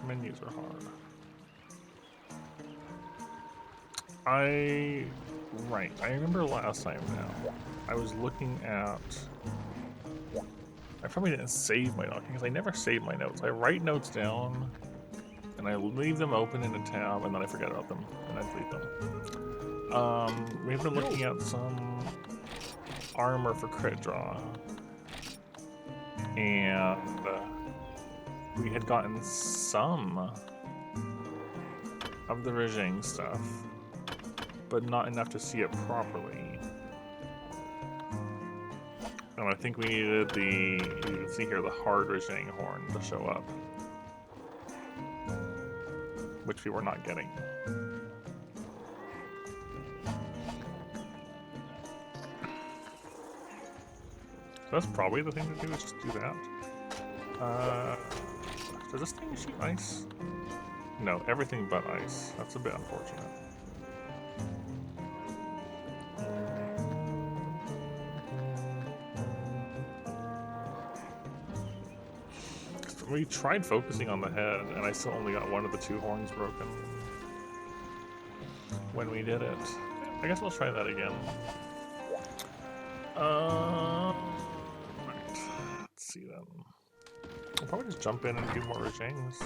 Menus are hard. Right, I remember last time now. I was looking at... I probably didn't save my document because I never save my notes. I write notes down and I leave them open in a tab and then I forget about them and I delete them. We've been looking at some armor for crit draw. And we had gotten some of the Rajang stuff, but not enough to see it properly. And I think we needed the, you can see here, the hard Rajang horn to show up, which we were not getting. So that's probably the thing to do, is just do that. Does this thing shoot ice? No, everything but ice. That's a bit unfortunate. We tried focusing on the head, and I still only got one of the two horns broken when we did it. I guess we'll try that again. Right. Let's see then. We'll probably just jump in and do more Rajangs.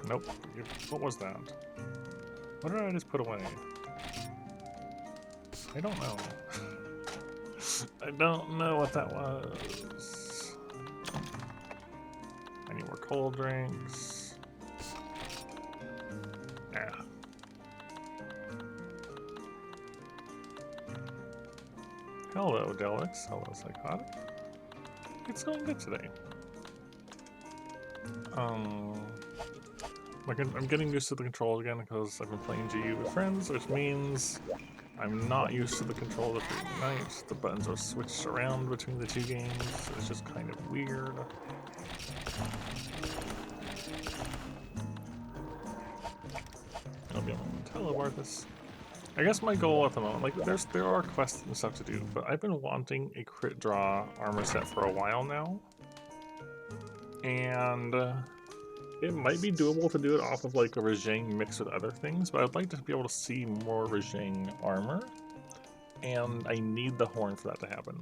Nope. What was that? What did I just put away? I don't know. I don't know what that was. I need more cold drinks. Yeah. Hello, Delix. Hello, Psychotic. It's going good today. Like I'm getting used to the controls again because I've been playing GU with friends, which means I'm not used to the controls of Freedom Knight. The buttons are switched around between the two games. It's just kind of weird. I'll be able to teleport this. I guess my goal at the moment, like there are quests and stuff to do, but I've been wanting a crit draw armor set for a while now. And it might be doable to do it off of like a Rajang mixed with other things, but I'd like to be able to see more Rajang armor, and I need the horn for that to happen.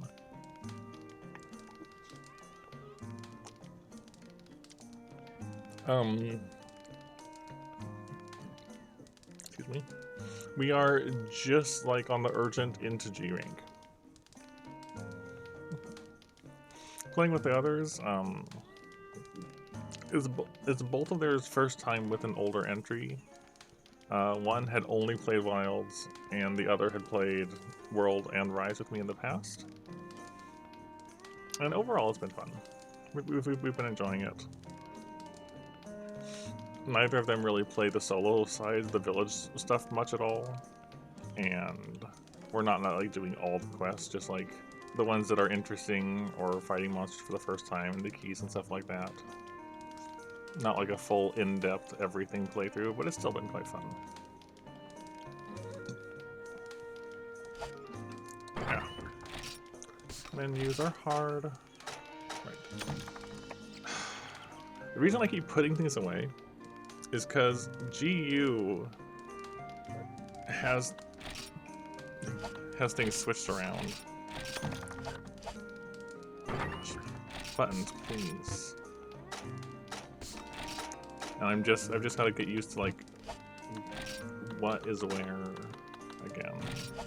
Excuse me. We are just like on the urgent into G rank. Playing with the others, it's both of theirs first time with an older entry. One had only played Wilds, and the other had played World and Rise with me in the past. And overall, it's been fun. We've been enjoying it. Neither of them really play the solo side, the village stuff much at all, and we're not like doing all the quests, just like the ones that are interesting or fighting monsters for the first time and the keys and stuff like that. Not like a full in-depth everything playthrough, but it's still been quite fun. Yeah. Menus are hard. Right. The reason I keep putting things away is because GU has things switched around. buttons, please. And I've just got to get used to like what is where again.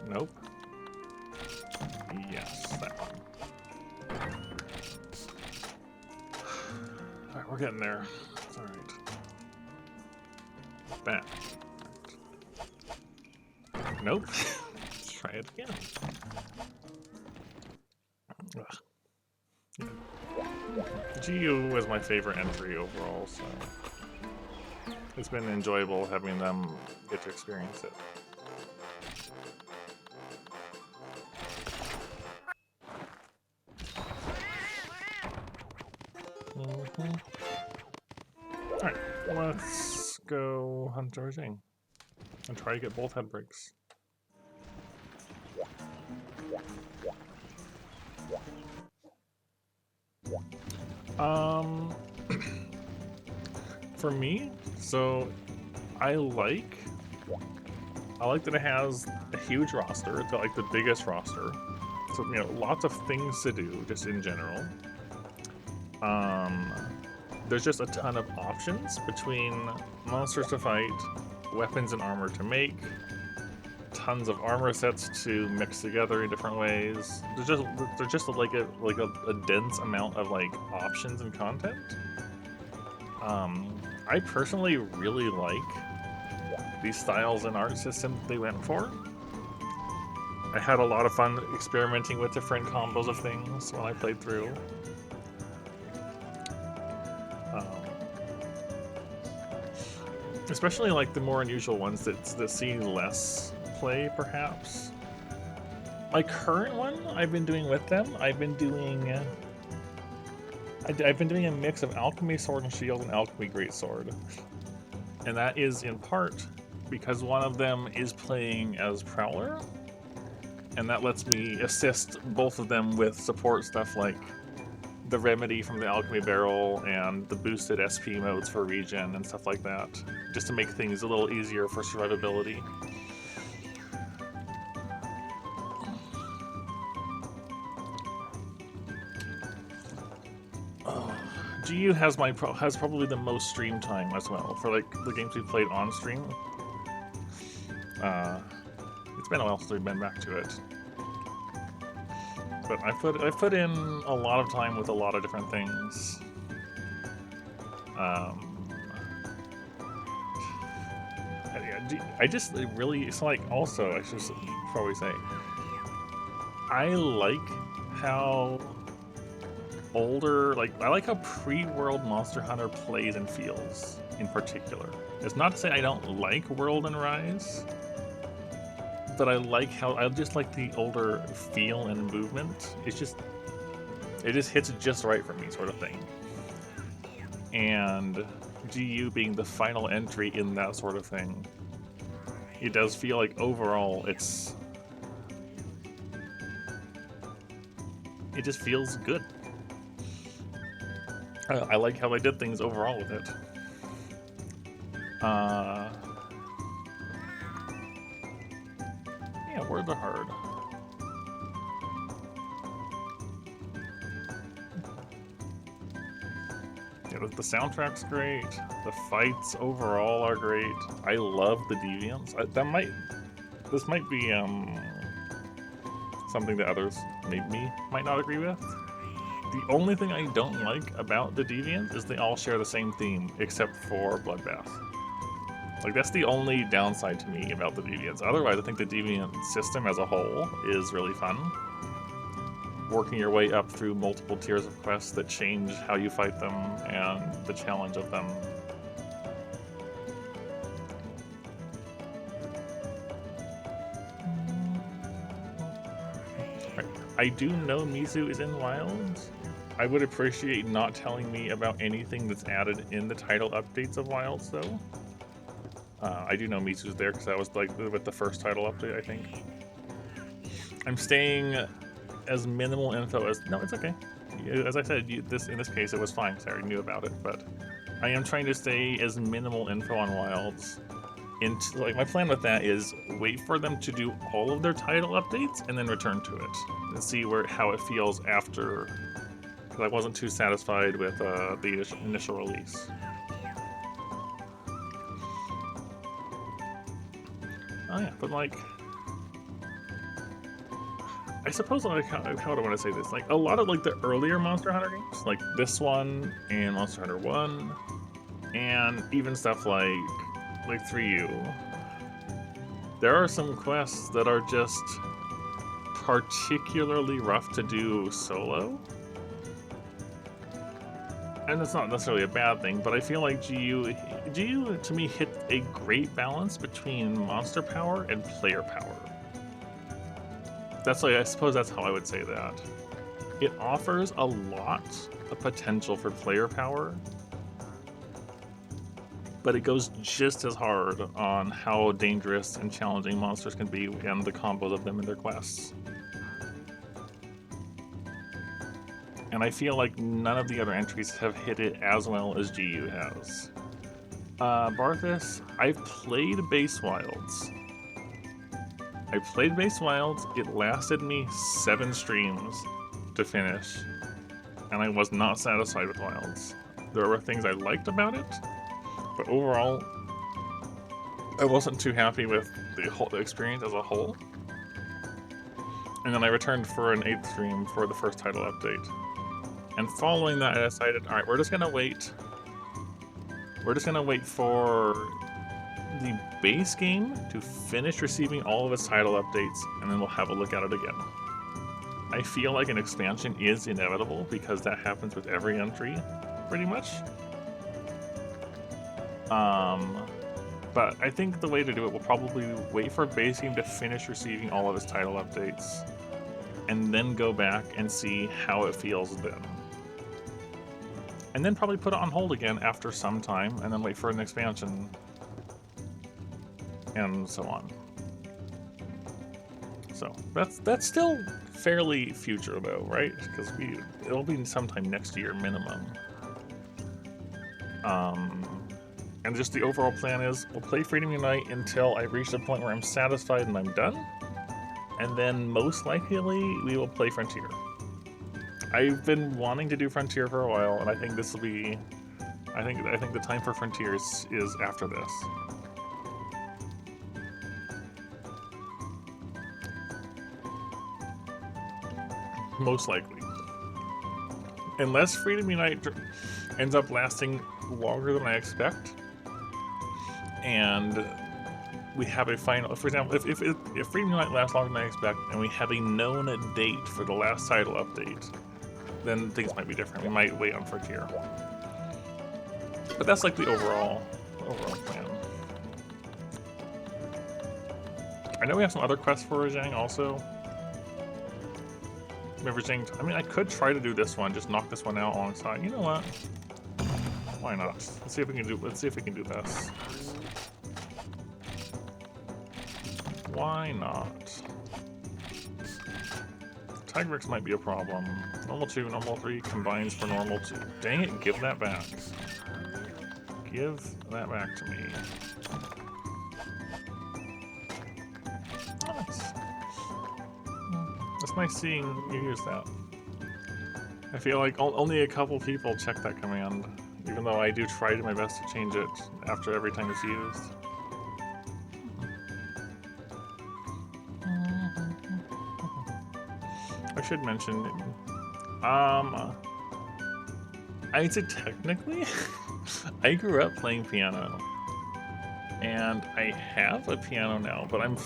Nope. Yes, that one. Alright, we're getting there. It's alright. Bam. Nope. Let's try it again. Ugh. GU was my favorite entry overall, so it's been enjoyable having them get to experience it. Alright, let's go hunt everything and try to get both head breaks. For me, so I like that it has a huge roster. It's got like the biggest roster, so you know, lots of things to do just in general. There's just a ton of options between monsters to fight, weapons and armor to make, tons of armor sets to mix together in different ways. There's just like a dense amount of like options and content. I personally really like these styles and art system they went for. I had a lot of fun experimenting with different combos of things when I played through. Especially like the more unusual ones that see less play, perhaps. My current one I've been doing with them, I've been doing a mix of Alchemy Sword and Shield and Alchemy Greatsword. And that is in part because one of them is playing as Prowler, and that lets me assist both of them with support stuff like the Remedy from the Alchemy Barrel and the boosted SP modes for regen and stuff like that, just to make things a little easier for survivability. GU has probably the most stream time as well for like the games we played on stream. It's been a while since we've been back to it, but I put in a lot of time with a lot of different things. I just really, it's like, also I should probably say, I like how older, like, I like how pre-World Monster Hunter plays and feels in particular. It's not to say I don't like World and Rise, but I just like the older feel and movement. It just hits just right for me, sort of thing. And GU being the final entry in that sort of thing, it does feel like overall it just feels good. I like how they did things overall with it. Yeah, words are hard. Yeah, the soundtrack's great. The fights overall are great. I love the deviants. This might be something that others might not agree with. The only thing I don't like about the deviants is they all share the same theme, except for Bloodbath. Like, that's the only downside to me about the deviants. Otherwise, I think the deviant system as a whole is really fun. Working your way up through multiple tiers of quests that change how you fight them and the challenge of them. I do know Mizu is in Wilds. I would appreciate not telling me about anything that's added in the title updates of Wilds, though. I do know Mizu's there because that was like with the first title update, I think. I'm staying as minimal info as... No, it's okay. As I said, in this case, it was fine because I already knew about it, but I am trying to stay as minimal info on Wilds. Like, my plan with that is wait for them to do all of their title updates and then return to it and see how it feels after because I wasn't too satisfied with the initial release. Oh yeah, but like, I suppose like how do I want to say this? Like a lot of like the earlier Monster Hunter games, like this one and Monster Hunter 1, and even stuff like 3U. There are some quests that are just particularly rough to do solo. And it's not necessarily a bad thing, but I feel like GU to me hit a great balance between monster power and player power. That's like, I suppose that's how I would say that. It offers a lot of potential for player power, but it goes just as hard on how dangerous and challenging monsters can be and the combos of them in their quests. And I feel like none of the other entries have hit it as well as GU has. Barthas, I've played Base Wilds. It lasted me 7 streams to finish, and I was not satisfied with Wilds. There were things I liked about it, but overall, I wasn't too happy with the experience as a whole. And then I returned for an 8th stream for the first title update. And following that, I decided, all right, we're just gonna wait. We're just gonna wait for the base game to finish receiving all of its title updates, and then we'll have a look at it again. I feel like an expansion is inevitable because that happens with every entry, pretty much. But I think the way to do it will probably wait for base game to finish receiving all of its title updates, and then go back and see how it feels then. And then probably put it on hold again after some time, and then wait for an expansion, and so on. So that's still fairly future though, right? Because it'll be sometime next year minimum. And just the overall plan is we'll play Freedom Unite until I reach the point where I'm satisfied and I'm done, and then most likely we will play Frontier. I've been wanting to do Frontier for a while, and I think this will be. I think the time for Frontier is after this. Most likely, unless Freedom Unite ends up lasting longer than I expect, and we have a final. For example, if Freedom Unite lasts longer than I expect, and we have a known date for the last title update, then things might be different. We might wait on Frontier. But that's like the overall plan. I know we have some other quests for Zhang also. Remember Zhang, I mean, I could try to do this one, just knock this one out alongside. You know what? Why not? Let's see if we can do this. Why not? Tigrix might be a problem. Normal 2, normal 3 combines for normal 2. Dang it, give that back. Give that back to me. Nice. It's nice seeing you use that. I feel like only a couple people check that command, even though I do try my best to change it after every time it's used. I should mention, I'd say technically, I grew up playing piano, and I have a piano now, but I'm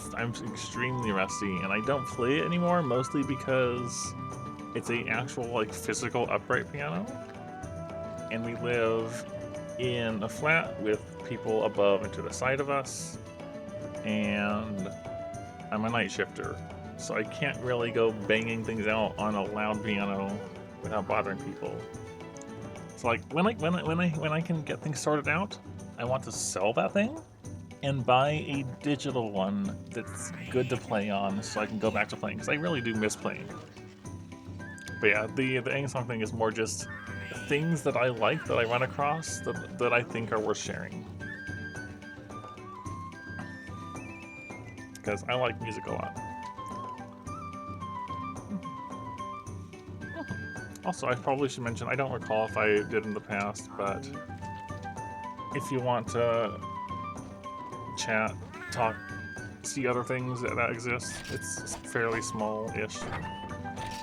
extremely rusty, and I don't play it anymore, mostly because it's a actual like physical upright piano, and we live in a flat with people above and to the side of us, and I'm a night shifter. So I can't really go banging things out on a loud piano without bothering people. So like when I can get things sorted out, I want to sell that thing and buy a digital one that's good to play on, so I can go back to playing, because I really do miss playing. But yeah, the Angsong thing is more just things that I like that I run across that I think are worth sharing. Because I like music a lot. Also, I probably should mention, I don't recall if I did in the past, but if you want to chat, talk, see other things that exist, it's fairly small-ish.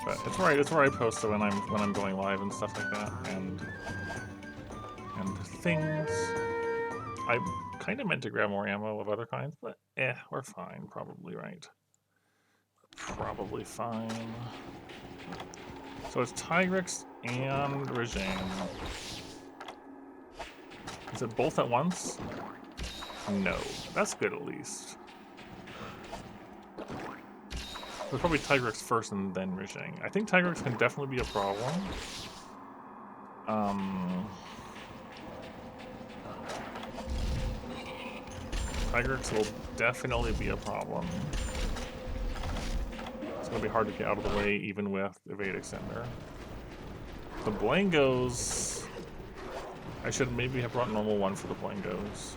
But it's where I post it when I'm going live and stuff like that, and things. I kind of meant to grab more ammo of other kinds, but we're fine, probably, right? Probably fine. So it's Tigrex and Rajang. Is it both at once? No. That's good at least. It's probably Tigrex first and then Rajang. I think Tigrex can definitely be a problem. Tigrex will definitely be a problem. It's going to be hard to get out of the way even with Evade Extender. The Blangos... I should maybe have brought normal one for the Blangos.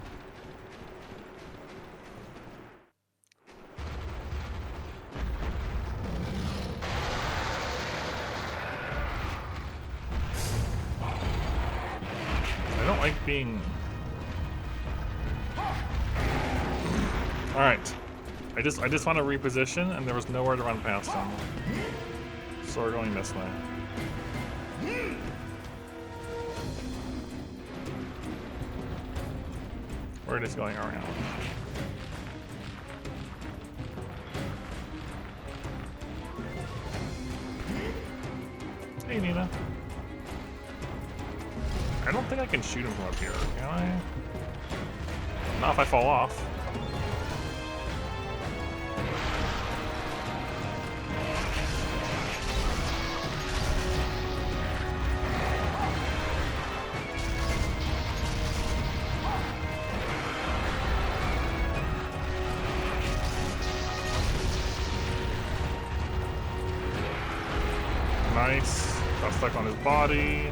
I don't like being... Alright. I just want to reposition, and there was nowhere to run past him. So we're going this way. We're just going around. Hey, Nina. I don't think I can shoot him from up here, can I? Not if I fall off. Nice. Got stuck on his body.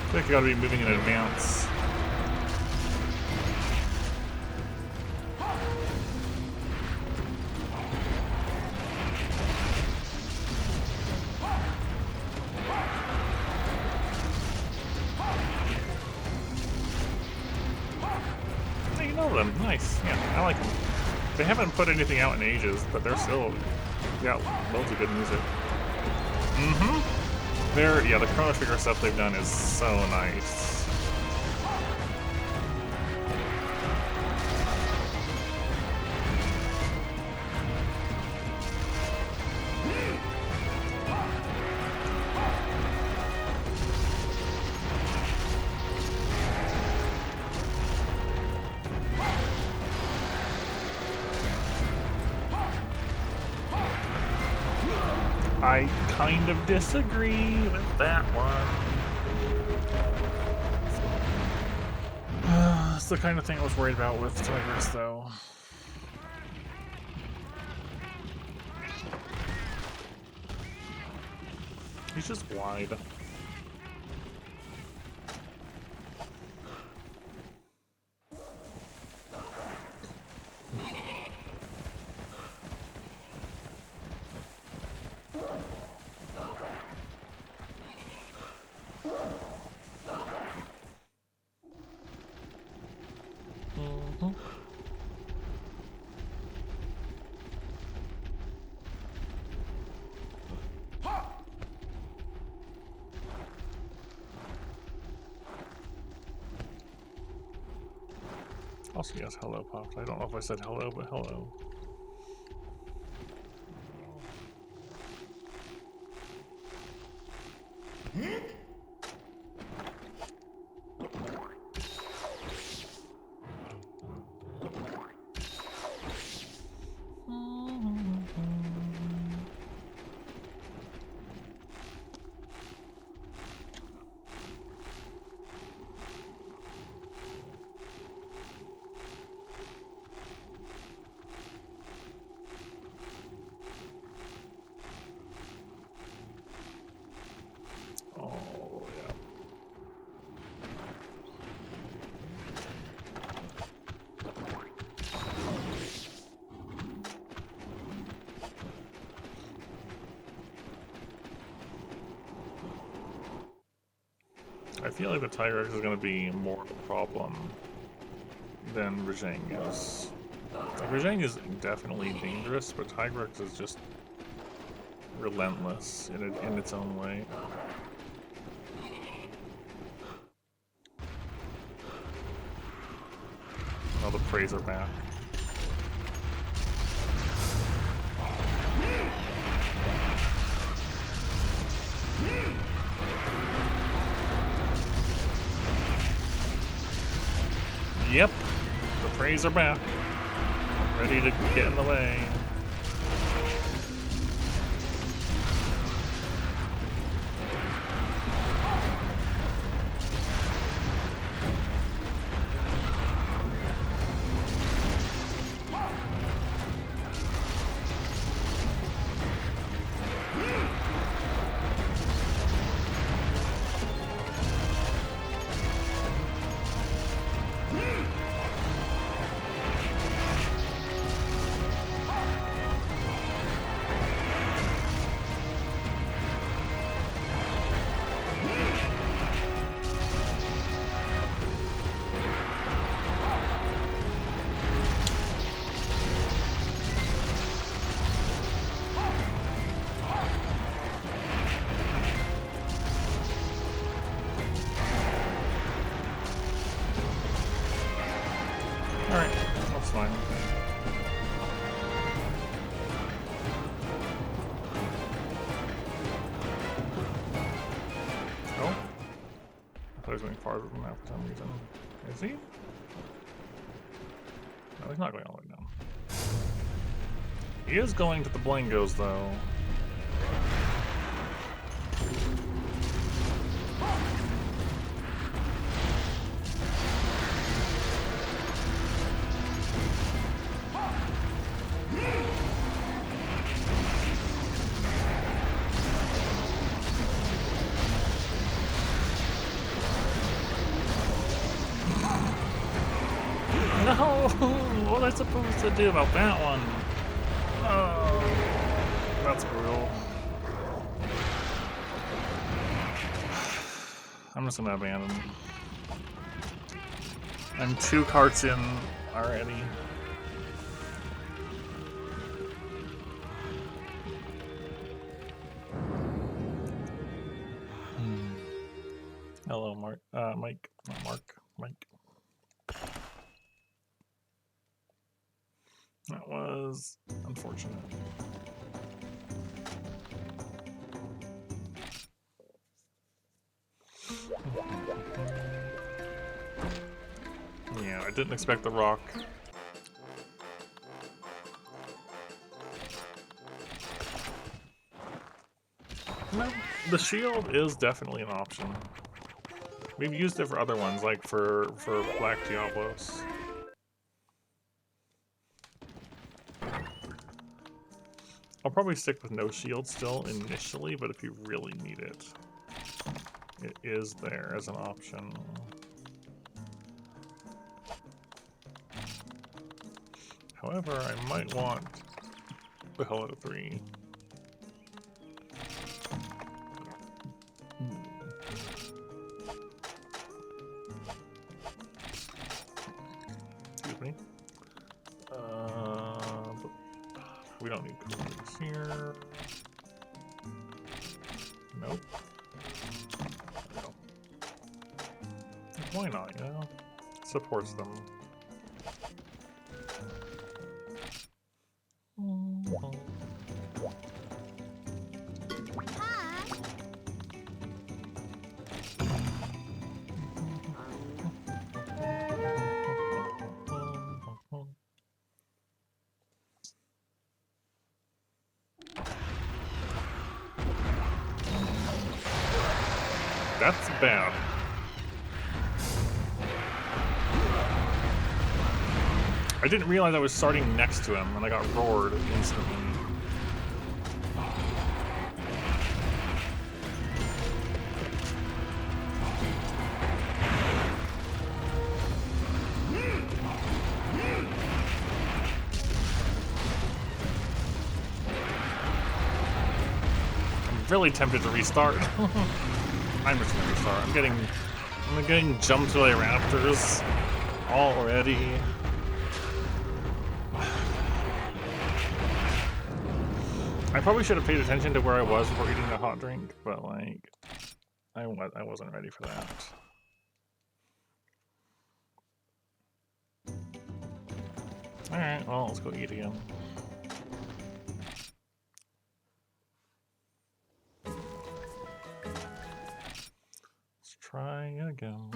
I think you gotta be moving in advance. Hey, you know them. Nice. Yeah, I like them. They haven't put anything out in ages, but they're still got loads of good music. Mm-hmm. Yeah, the Chrono Trigger stuff they've done is so nice. I kind of disagree with that one. It's the kind of thing I was worried about with Tigrex, though. He's just wide. Also, yes, hello popped. I don't know if I said hello, but hello. I feel like the Tigrex is going to be more of a problem than Rajang is. Like, Rajang is definitely dangerous, but Tigrex is just relentless in its own way. Oh, the praise are back. Yep, the praise are back. Ready to get in the way. Alright, that's fine. Oh. I thought he was going farther than that for some reason. Is he? No, he's not going all the way down. He is going to the Blangos, though. No! What was I supposed to do about that one? Oh, that's brutal. I'm just gonna abandon. I'm 2 carts in already. Hello, Mark. Mike. Not Mark. Mike. That was unfortunate. Yeah, I didn't expect the rock. No, the shield is definitely an option. We've used it for other ones, like for Black Diablos. I'll probably stick with no shield still initially, but if you really need it, it is there as an option. However, I might want the Hello 3. Excuse me. We don't need coolers here. Nope. No. Why not, you know? Supports them. That's bad. I didn't realize I was starting next to him and I got roared instantly. I'm really tempted to restart. I'm just gonna restart. I'm getting I'm getting jumped by raptors already. I probably should have paid attention to where I was before eating the hot drink, but like, I wasn't ready for that. Alright, well, let's go eat again. Let's try again.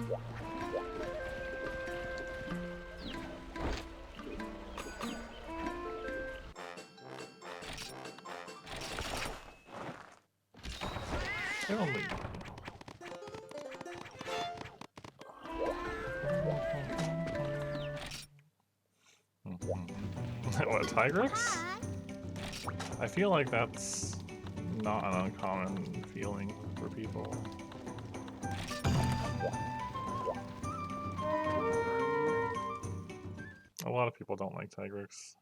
What, Tigrex? I feel like that's not an uncommon feeling for people. A lot of people don't like Tigrex.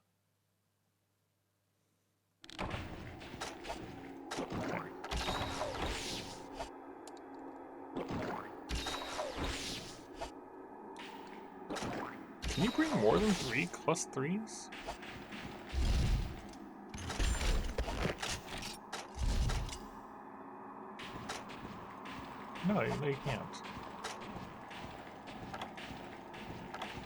Okay. Can you bring more than 3 +3s? No, you can't.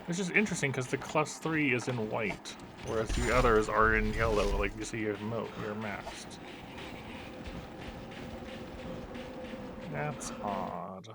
It's just interesting because the +3 is in white, whereas the others are in yellow, like you see you're maxed. That's odd.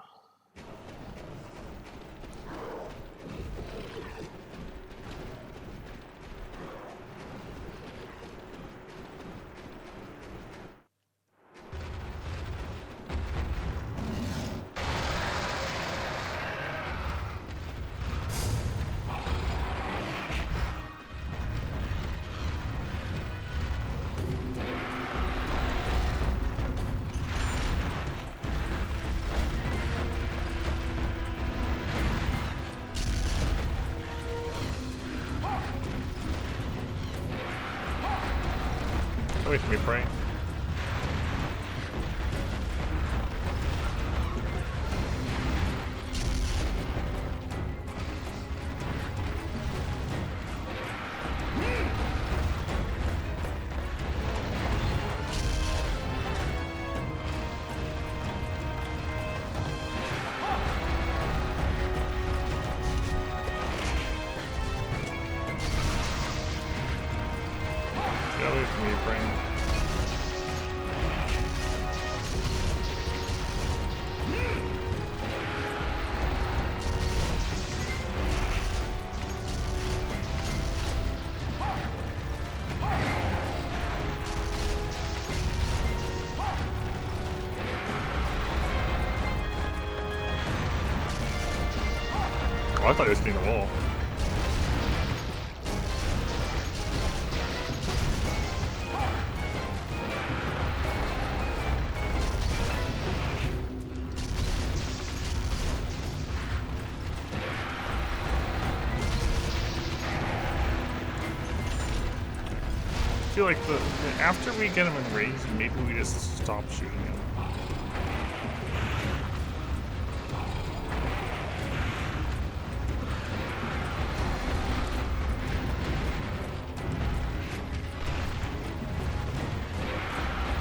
Wait for me, pray. Get away from me, brain. Oh, I thought he was hitting the wall. I feel like after we get him in range, maybe we just stop shooting him.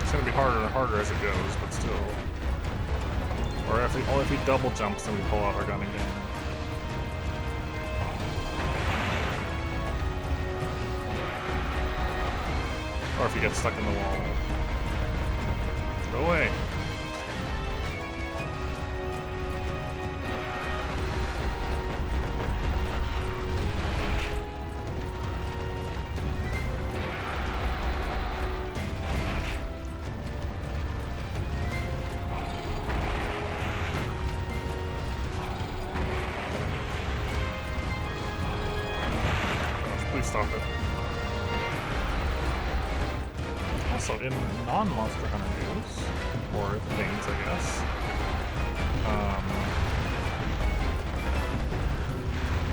It's gonna be harder and harder as it goes, but still. Or if he double jumps, then we pull out our gun again. Or if he gets stuck in the wall. Go away. Please stop it. Also, in non-Monster Hunter news, or things, I guess,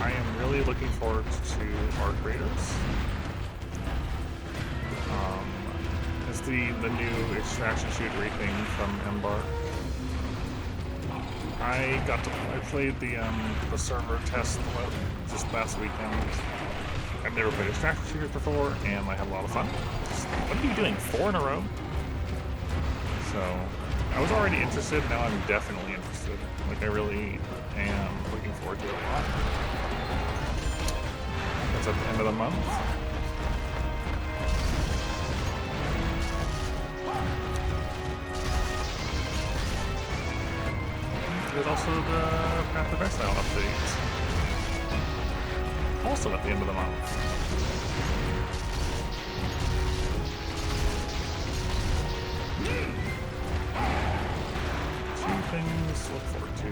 I am really looking forward to Arc Raiders. It's the new extraction shooter thing from Embark. I played the server test just last weekend. I've never played extraction shooters before, and I had a lot of fun. What are you doing? 4 in a row? So I was already interested. Now I'm definitely interested. Like I really am looking forward to it a lot. It's at the end of the month. There's also the Path of Exile update. Also at the end of the month. Two things to look forward to.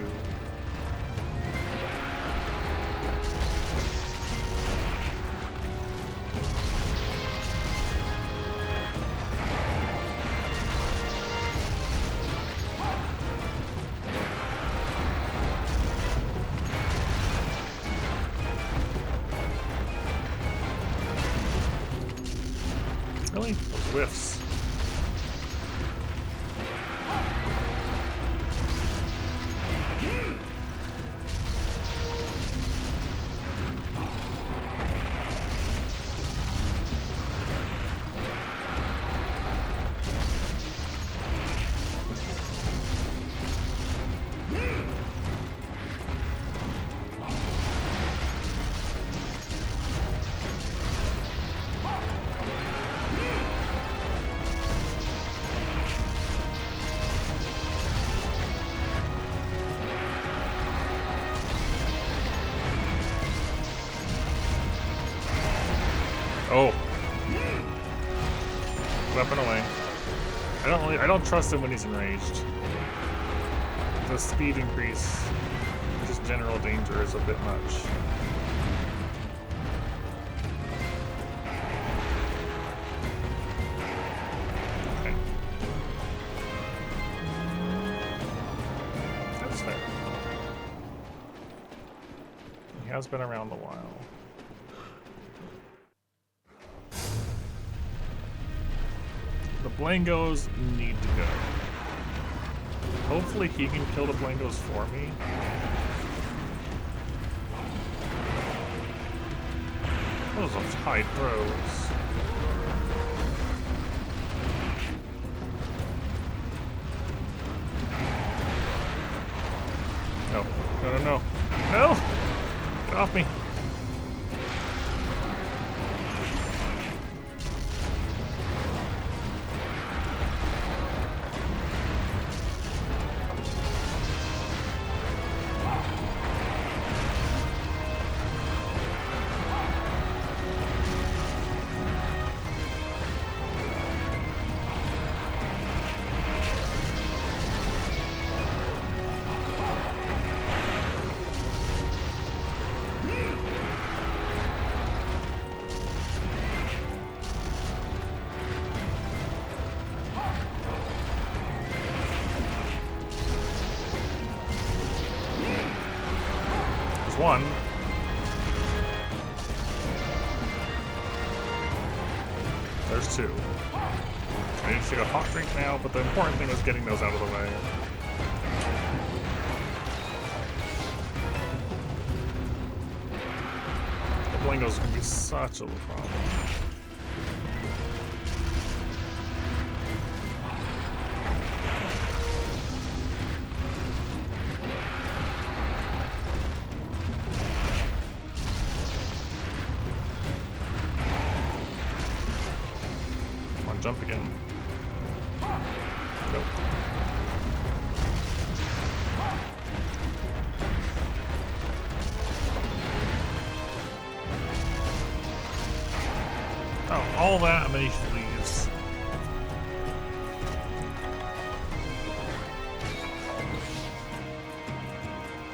Really? Those whiffs. Oh. Weapon away. I don't trust him when he's enraged. The speed increase, just general danger is a bit much. Okay. That's fair. He has been around a while. The Blangos need to go. Hopefully he can kill the Blangos for me. Those are high throws. No. No, no, no. No! Get off me. One. There's two. I need to take a hot drink now, but the important thing is getting those out of the way. The Blangos can be such a problem. Jump again. Nope. Oh, all that and then he flees.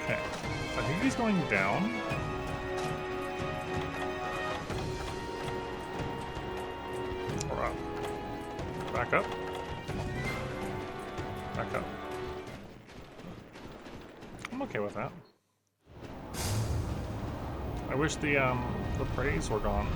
Okay. I think he's going down. Or up. Back up. Back up. I'm okay with that. I wish the praise were gone.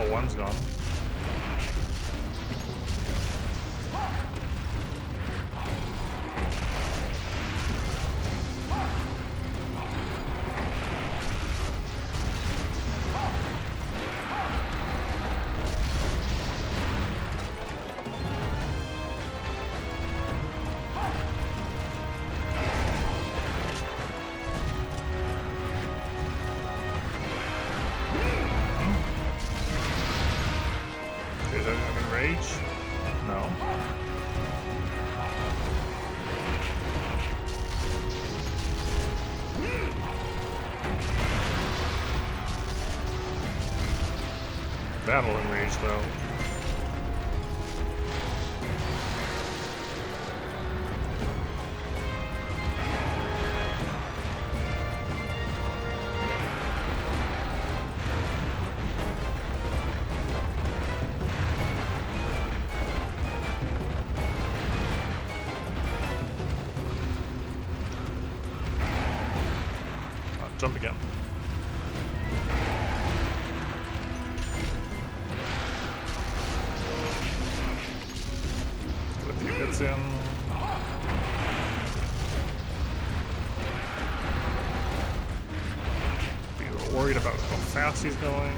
one's gone. Is that an rage? No. That'll enrage though. Jump again. Put a few hits in. Be a little worried about how fast he's going.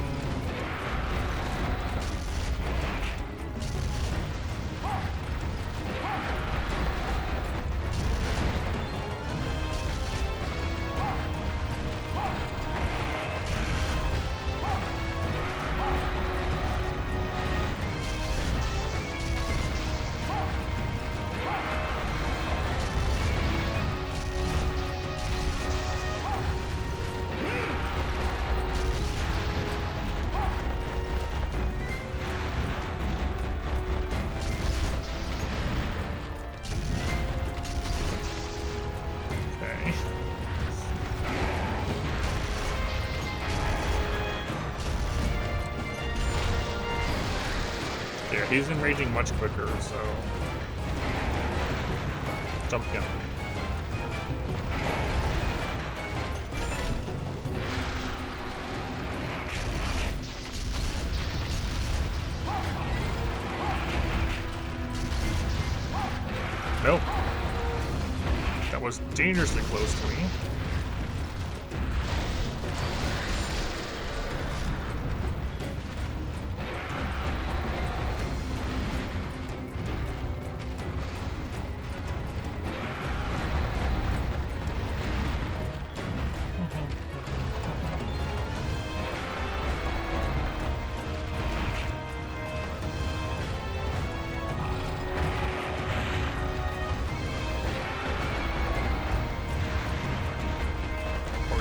Yeah, he's enraging much quicker, so... Jump again. Nope. That was dangerously close to me.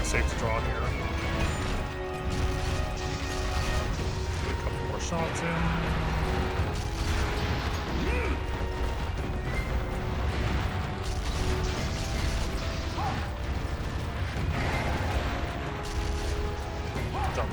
Safe to draw here. Get a couple more shots in. Jump.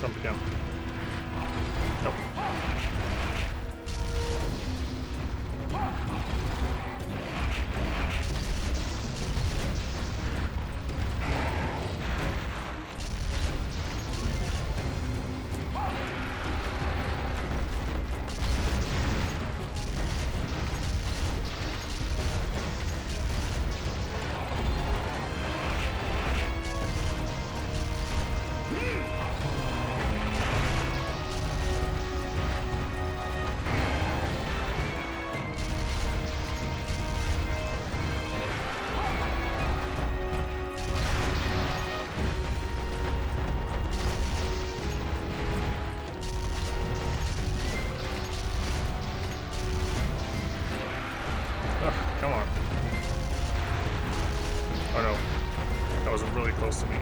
Jump again. Nope. Come on. Oh no. That was really close to me.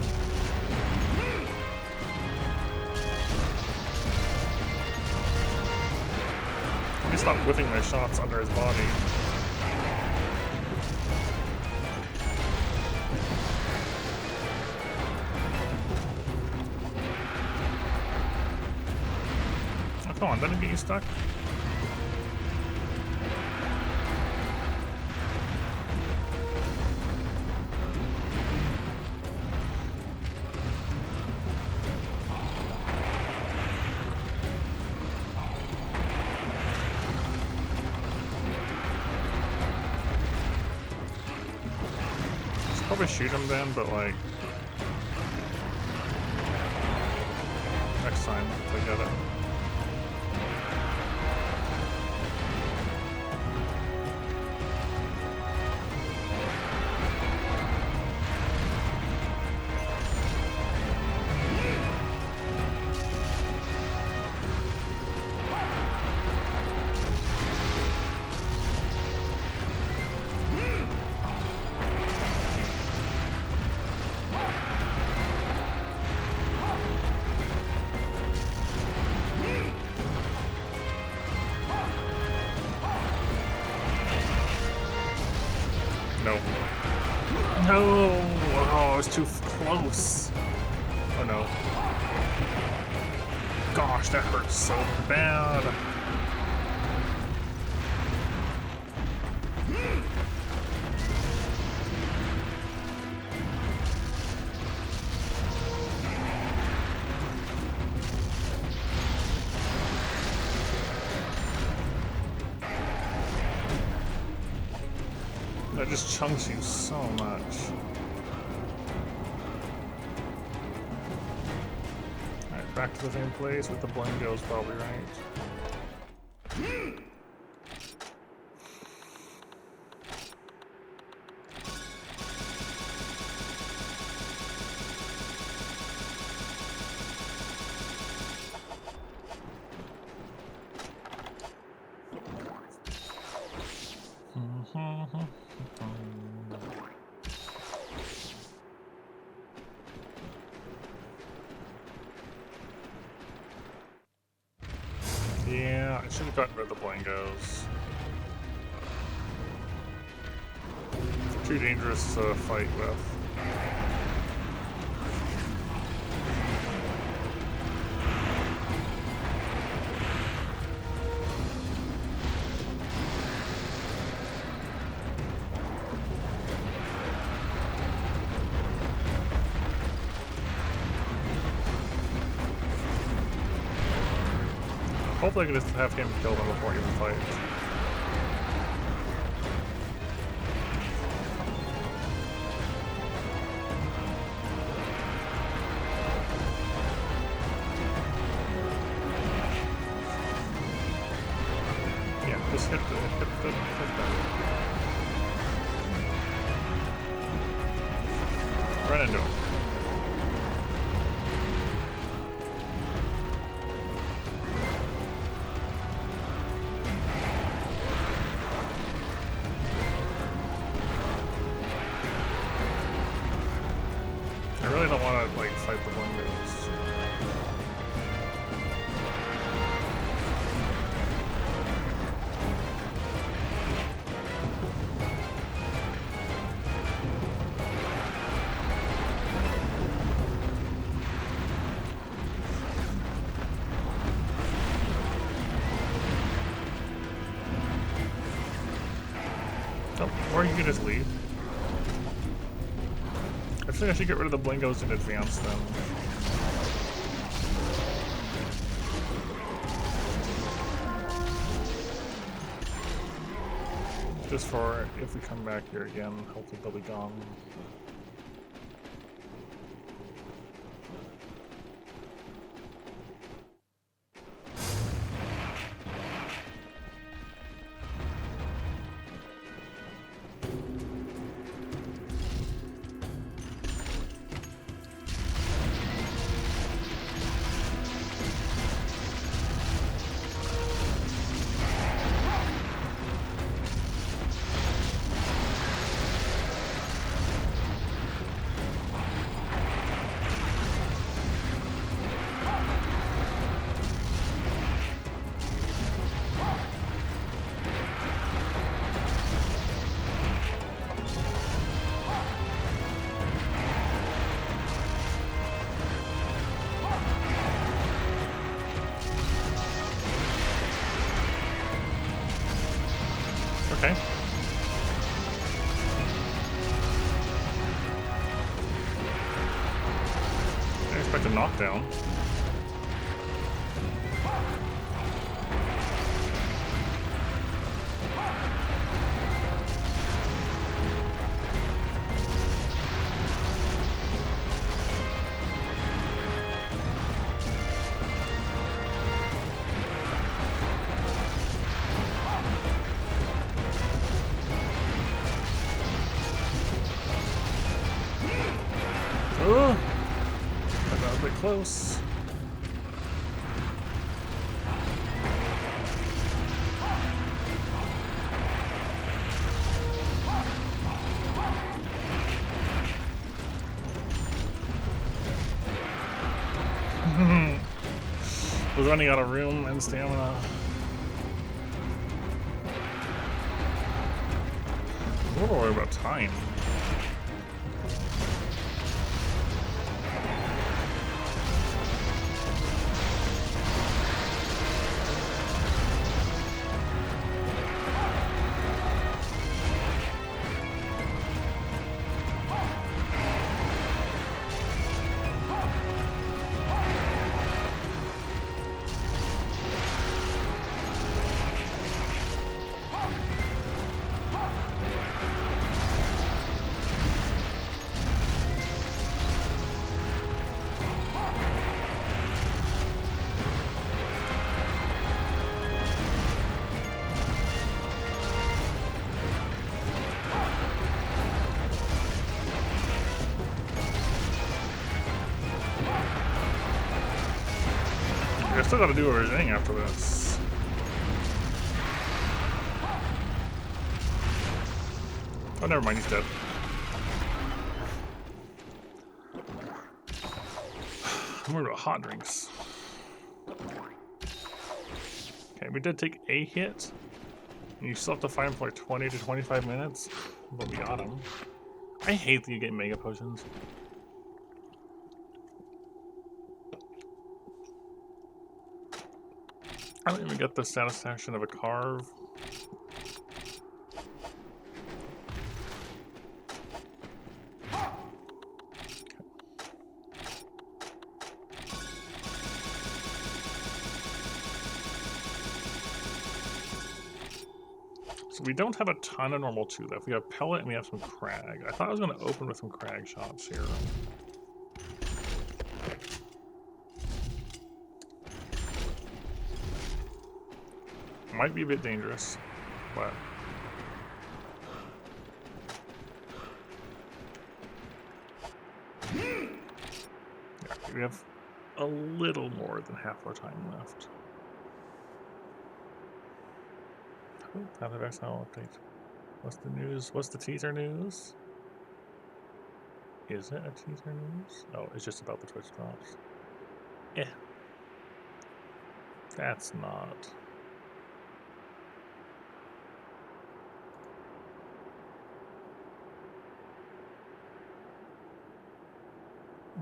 Let me stop whipping my shots under his body. Come on, didn't it get you stuck? Probably shoot him then, but like next time if I get it. No. No! Oh, it was too close. Oh no. Gosh, that hurts so bad. That just chunks you so much. Alright, back to the same place with the Blingos probably right. Yeah, I should have gotten rid of the Blingos. They're too dangerous to fight with. Hopefully I can just have him kill them before he even fights. Yeah, just hit that. Run into him. I really don't want to like fight the Blingos. Oh, or you can just leave. I think I should get rid of the Blingos in advance then. Just for if we come back here again, hopefully they'll be gone. knockdown. Oh, that got a bit close. Was running out of room and stamina. I'm a little worried about time. I still gotta do everything after this. Oh, never mind, he's dead. I'm worried about hot drinks. Okay, we did take a hit. And you still have to fight him for like 20 to 25 minutes, but we got him. I hate that you get mega potions. I don't even get the satisfaction of a carve. So we don't have a ton of normal 2 left. We have pellet and we have some crag. I thought I was going to open with some crag shots here. Might be a bit dangerous, but yeah, we have a little more than half our time left. Oh, Path of Exile update. What's the news? What's the teaser news? Is it a teaser news? Oh, it's just about the Twitch drops. Yeah. That's not.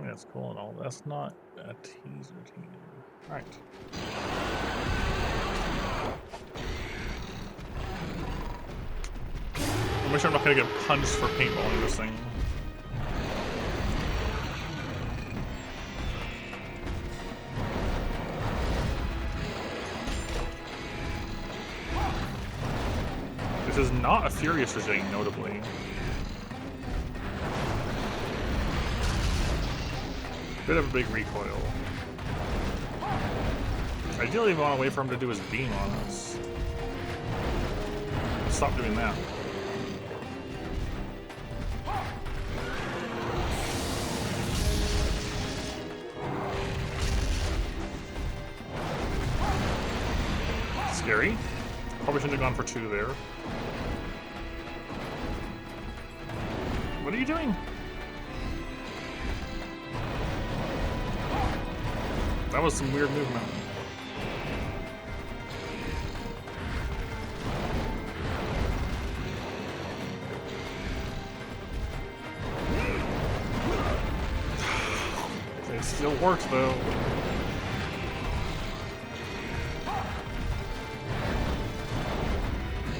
That's cool and all. That's not a teaser. Alright. I'll make sure I'm not gonna get punched for paintballing this thing. This is not a Furious regime, notably. Bit of a big recoil. Ideally, we want to wait for him to do his beam on us. Stop doing that. Scary. Probably shouldn't have gone for 2 there. What are you doing? That was some weird movement. It still works though.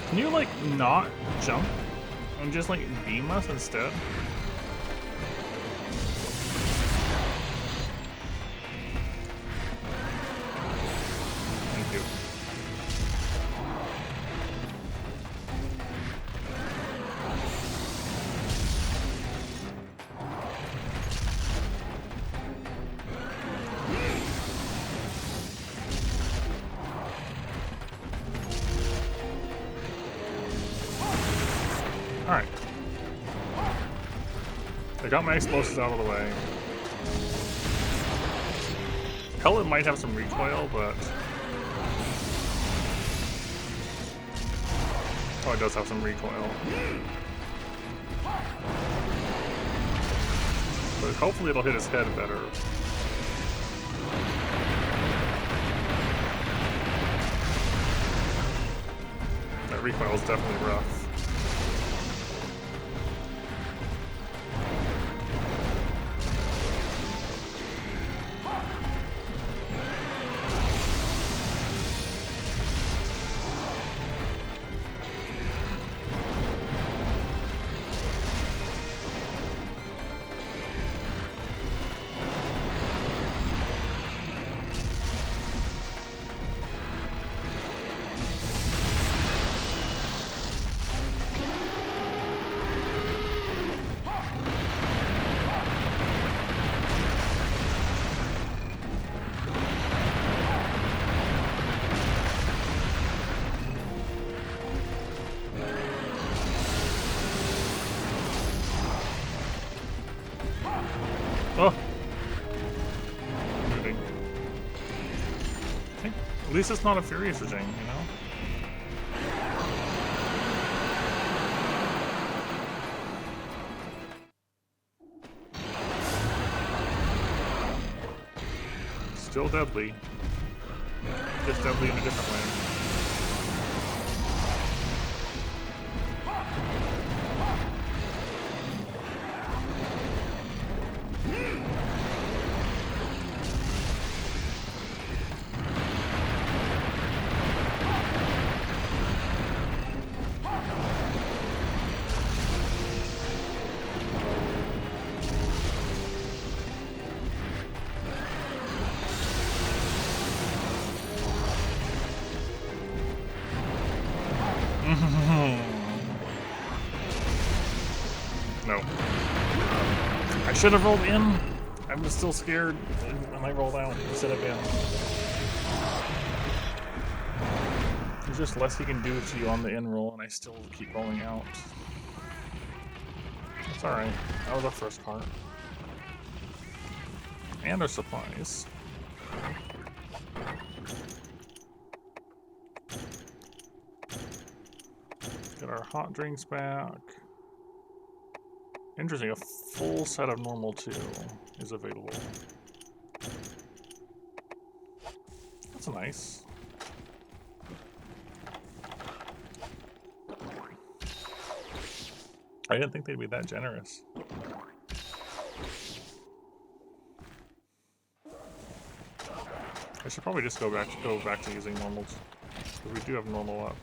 Can you like not jump and just like beam us instead? I got my explosives out of the way. Pellet might have some recoil, but... Oh, it does have some recoil. But hopefully it'll hit his head better. That recoil is definitely rough. Oh! Moving. At least it's not a Furious Regime, you know? Still deadly. Just deadly in a different way. No. I should have rolled in. I was still scared and I rolled out instead of in. There's just less he can do to you on the in roll, and I still keep rolling out. It's alright. That was our first part. And our supplies. Get our hot drinks back. Interesting, a full set of normal 2 is available. That's nice. I didn't think they'd be that generous. I should probably just go back to using normals, because we do have normal up.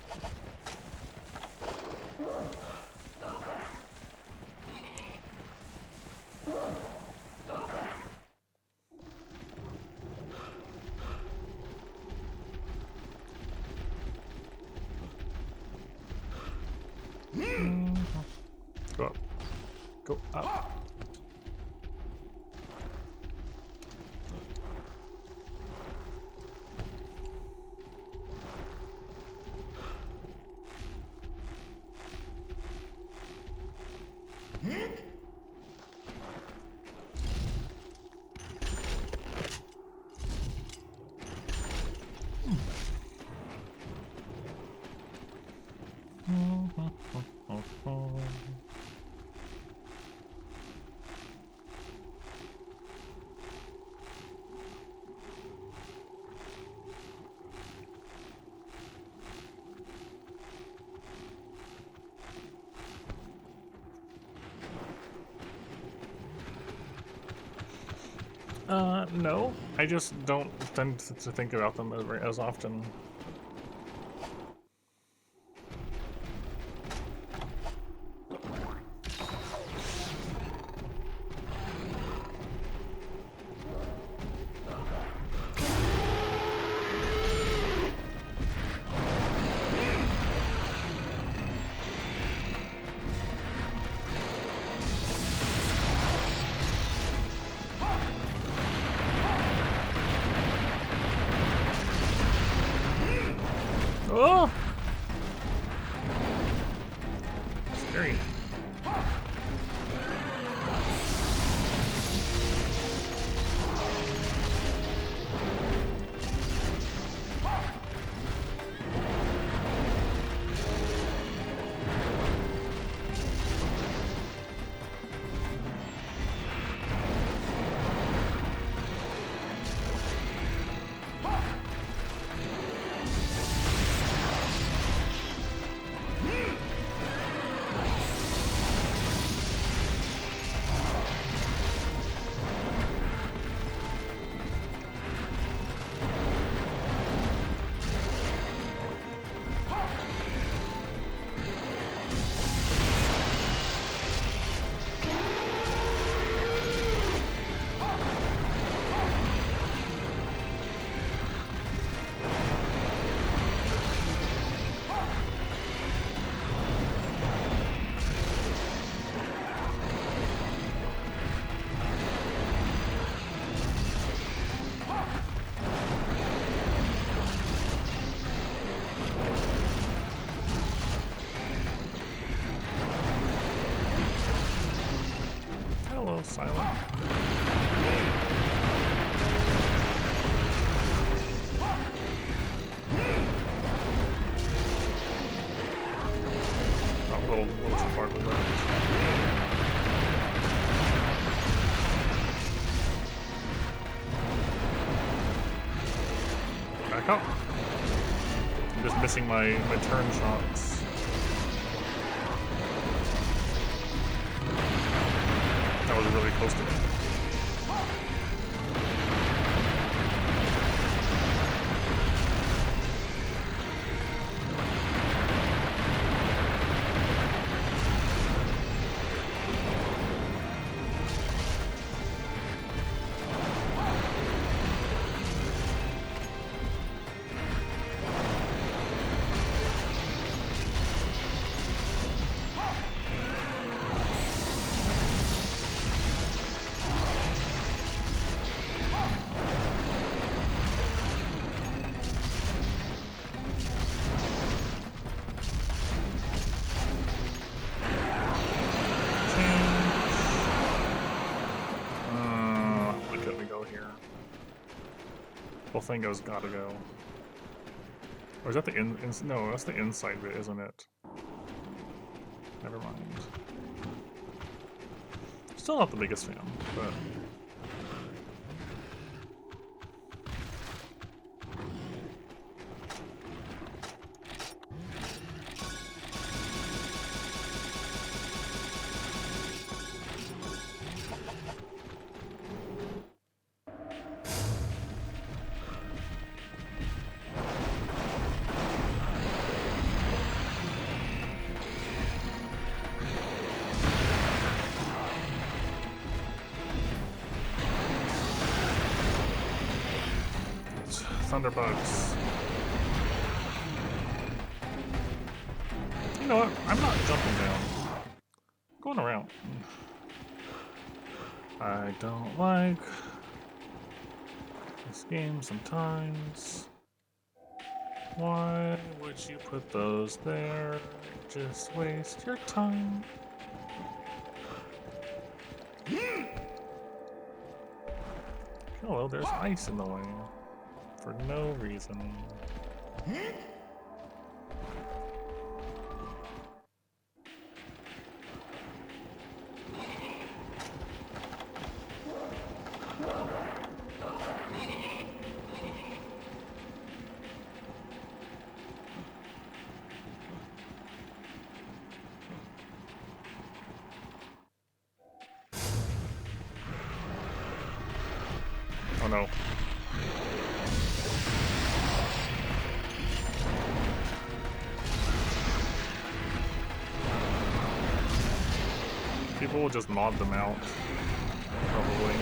Go up. Go up. No. I just don't tend to think about them as often. Oh! Scary. silent. Oh, a little too far to the left. Back up. I'm just missing my turn shots. That was really close to me. Bofingo's gotta go. Or is that the no, that's the inside bit, isn't it? Never mind. Still not the biggest fan, but... Thunderbugs. You know what? I'm not jumping down. I'm going around. I don't like this game sometimes. Why would you put those there? Just waste your time. Hello, there's ice in the way. For no reason. Oh no. People will just mod them out, probably.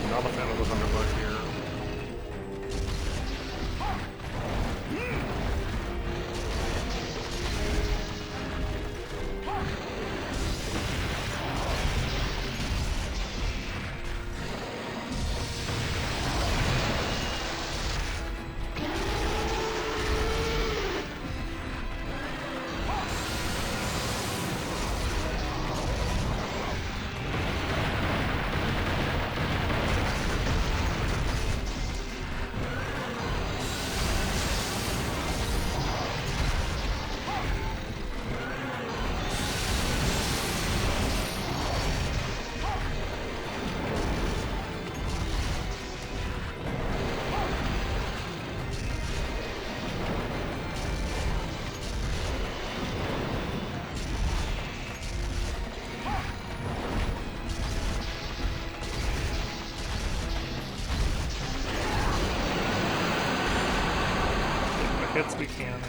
Not a fan of the Thunderbug here. Hits we can.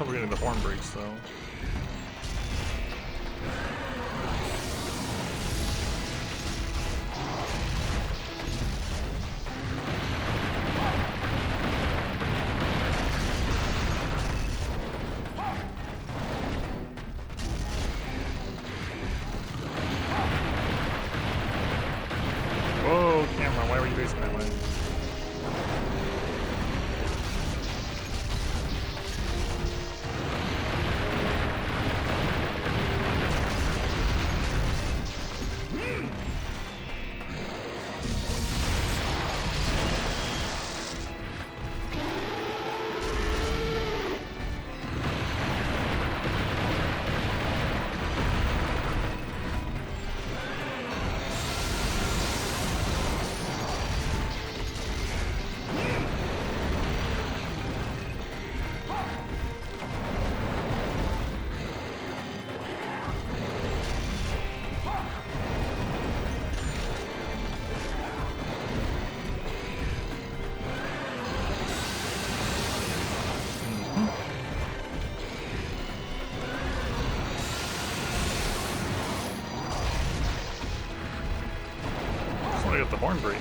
trouble getting the horn breaks though. Whoa, camera, why were you facing that way? I got the horn break.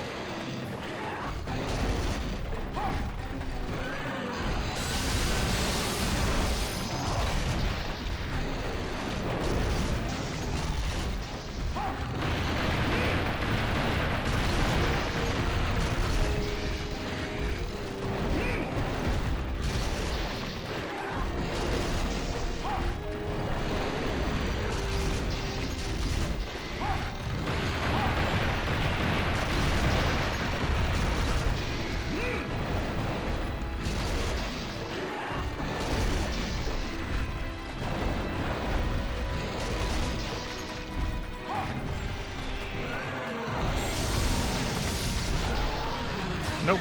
Nope.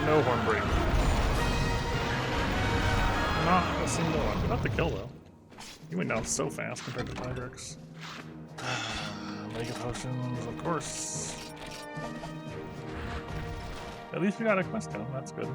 No horn break. Not a single one. Not the kill though. You went down so fast compared to Hydrix. Mega potions, of course. At least we got a quest done. That's good.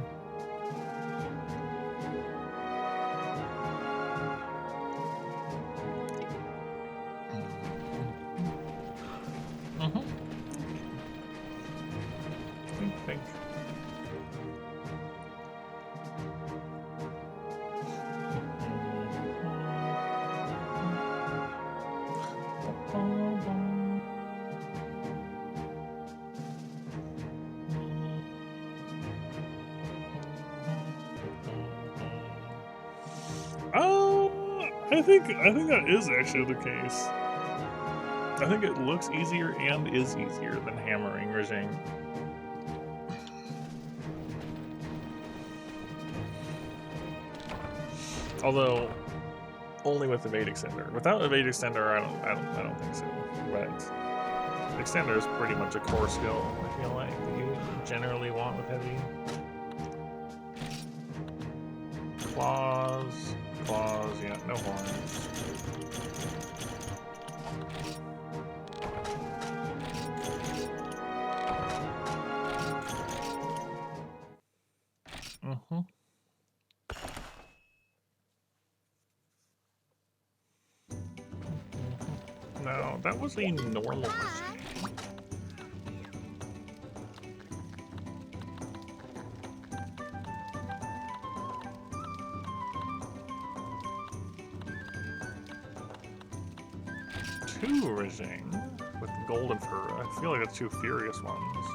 Think. I think that is actually the case. I think it looks easier and is easier than hammering Regime. Although only with the Evade Extender. Without Evade Extender, I don't think so. But Extender is pretty much a core skill, I feel like, that you generally want with heavy. Claws, yeah, no horns. No, that was a normal machine. Two Regime with golden fur. I feel like it's two furious ones.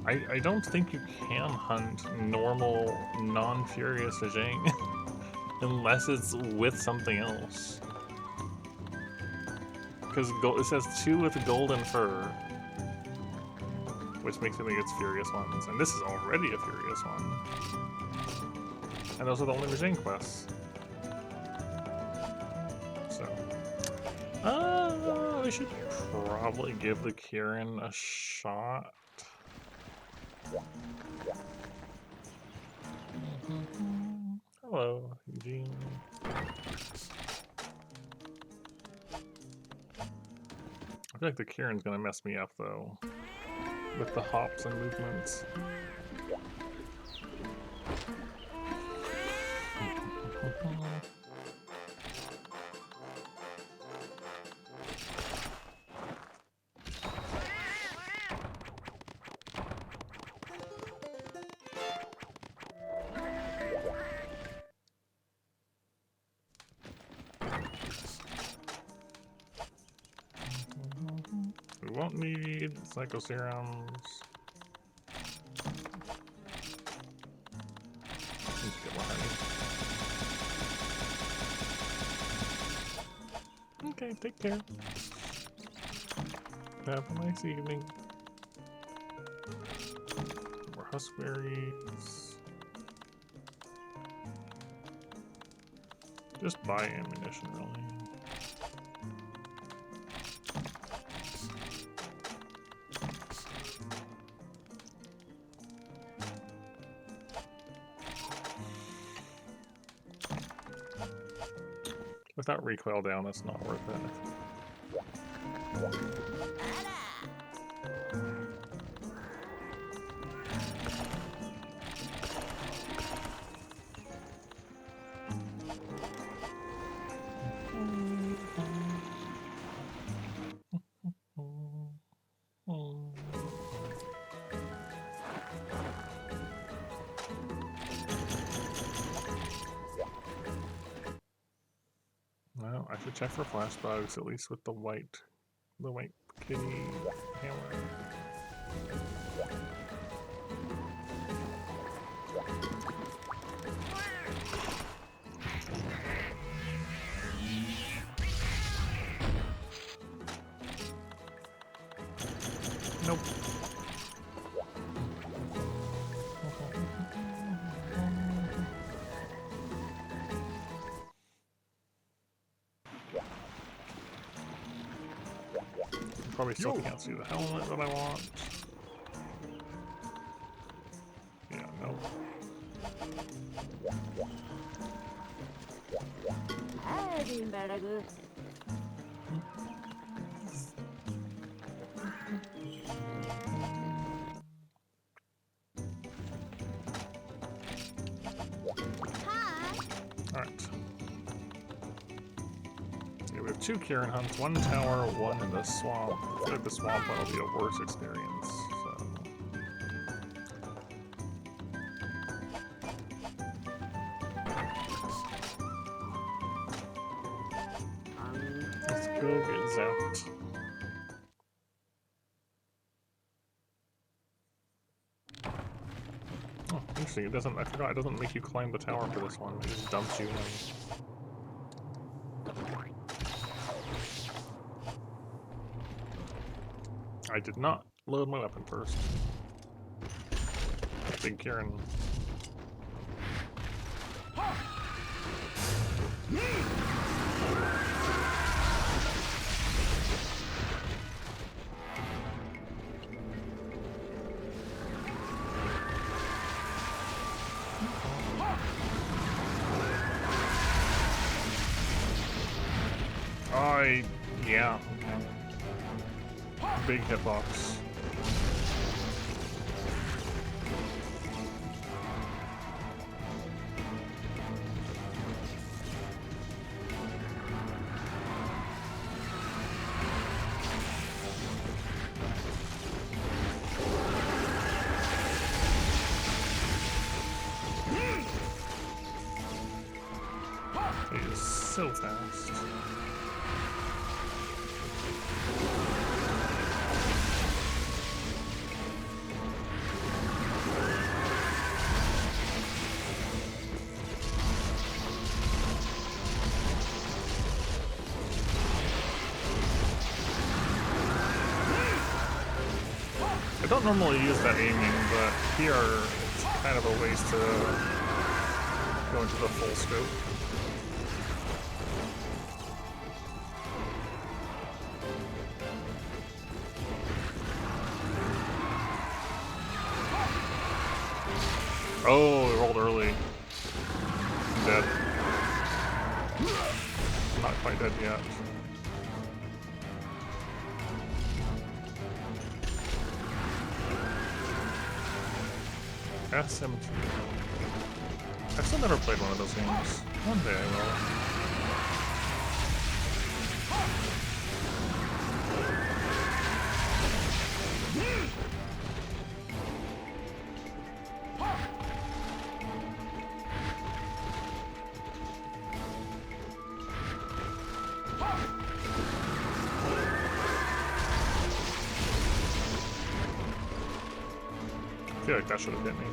I don't think you can hunt normal, non-furious Regime unless it's with something else. Because it says two with golden fur, which makes me think it's furious ones, and this is already a furious one. And those are the only Regime quests. So, we should probably give the Kieran a shot. Hello, Eugene. I feel like the Kieran's gonna mess me up though, with the hops and movements. We won't need psychoserums. Need to get more honey. Okay, take care. Have a nice evening. More huskberries. Just buy ammunition, really. Without recoil down, that's not worth it. Well, I should check for flash bugs, at least with the white kitty hammer. Nope. Probably still can't see the helmet that I want. Yeah, nope. Alright. Yeah, we have 2 Kieran hunts, 1 tower, 1 in the swamp. I feel like the swamp one will be a worse experience, so. Let's go get zapped. Oh, interesting. It doesn't, I forgot, it doesn't make you climb the tower for this one. It just dumps you in. I did not load my weapon first. Big Kieran. Yeah, okay. Big hitbox. He is so fast. I don't normally use that aiming, but here it's kind of a waste to go into the full scope. Oh, it rolled early. I'm dead. Not quite dead yet. SMT. I've still never played one of those games. One day I will. I feel like that should have hit me.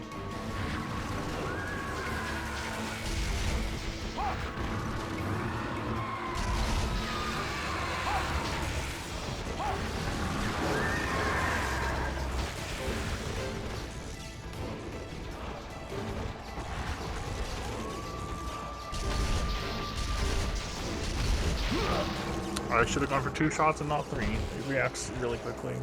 I should have gone for 2 shots and not 3. It reacts really quickly.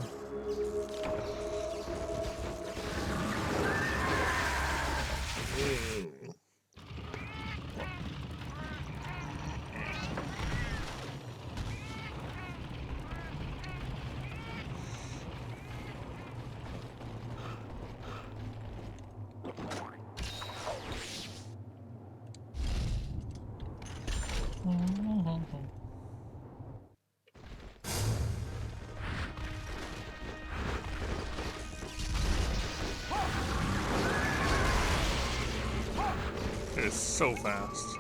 It is so fast.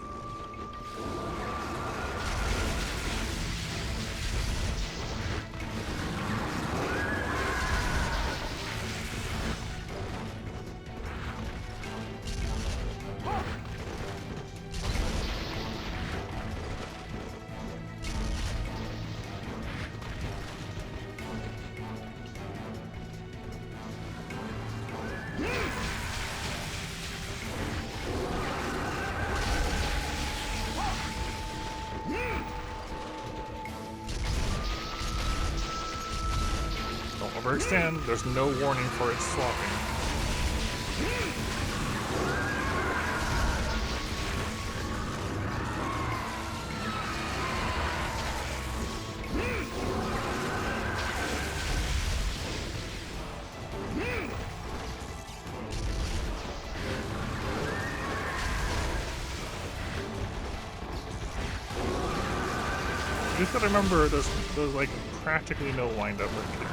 Don't overextend. There's no warning for it swapping. You just gotta remember there's like practically no wind up or kick.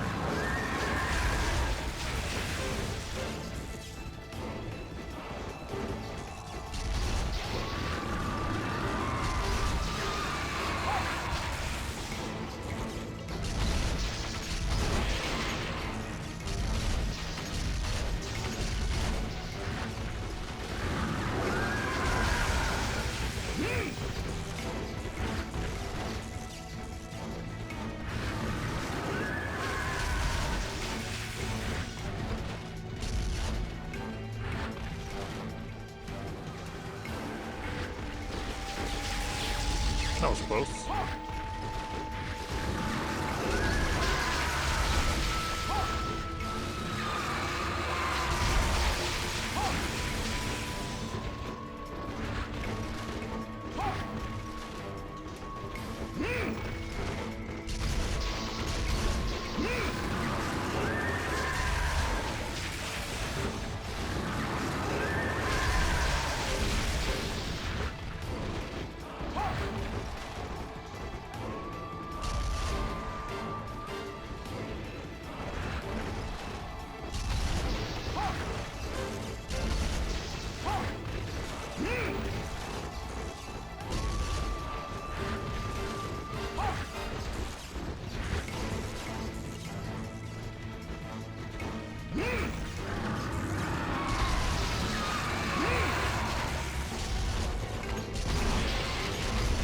That was close.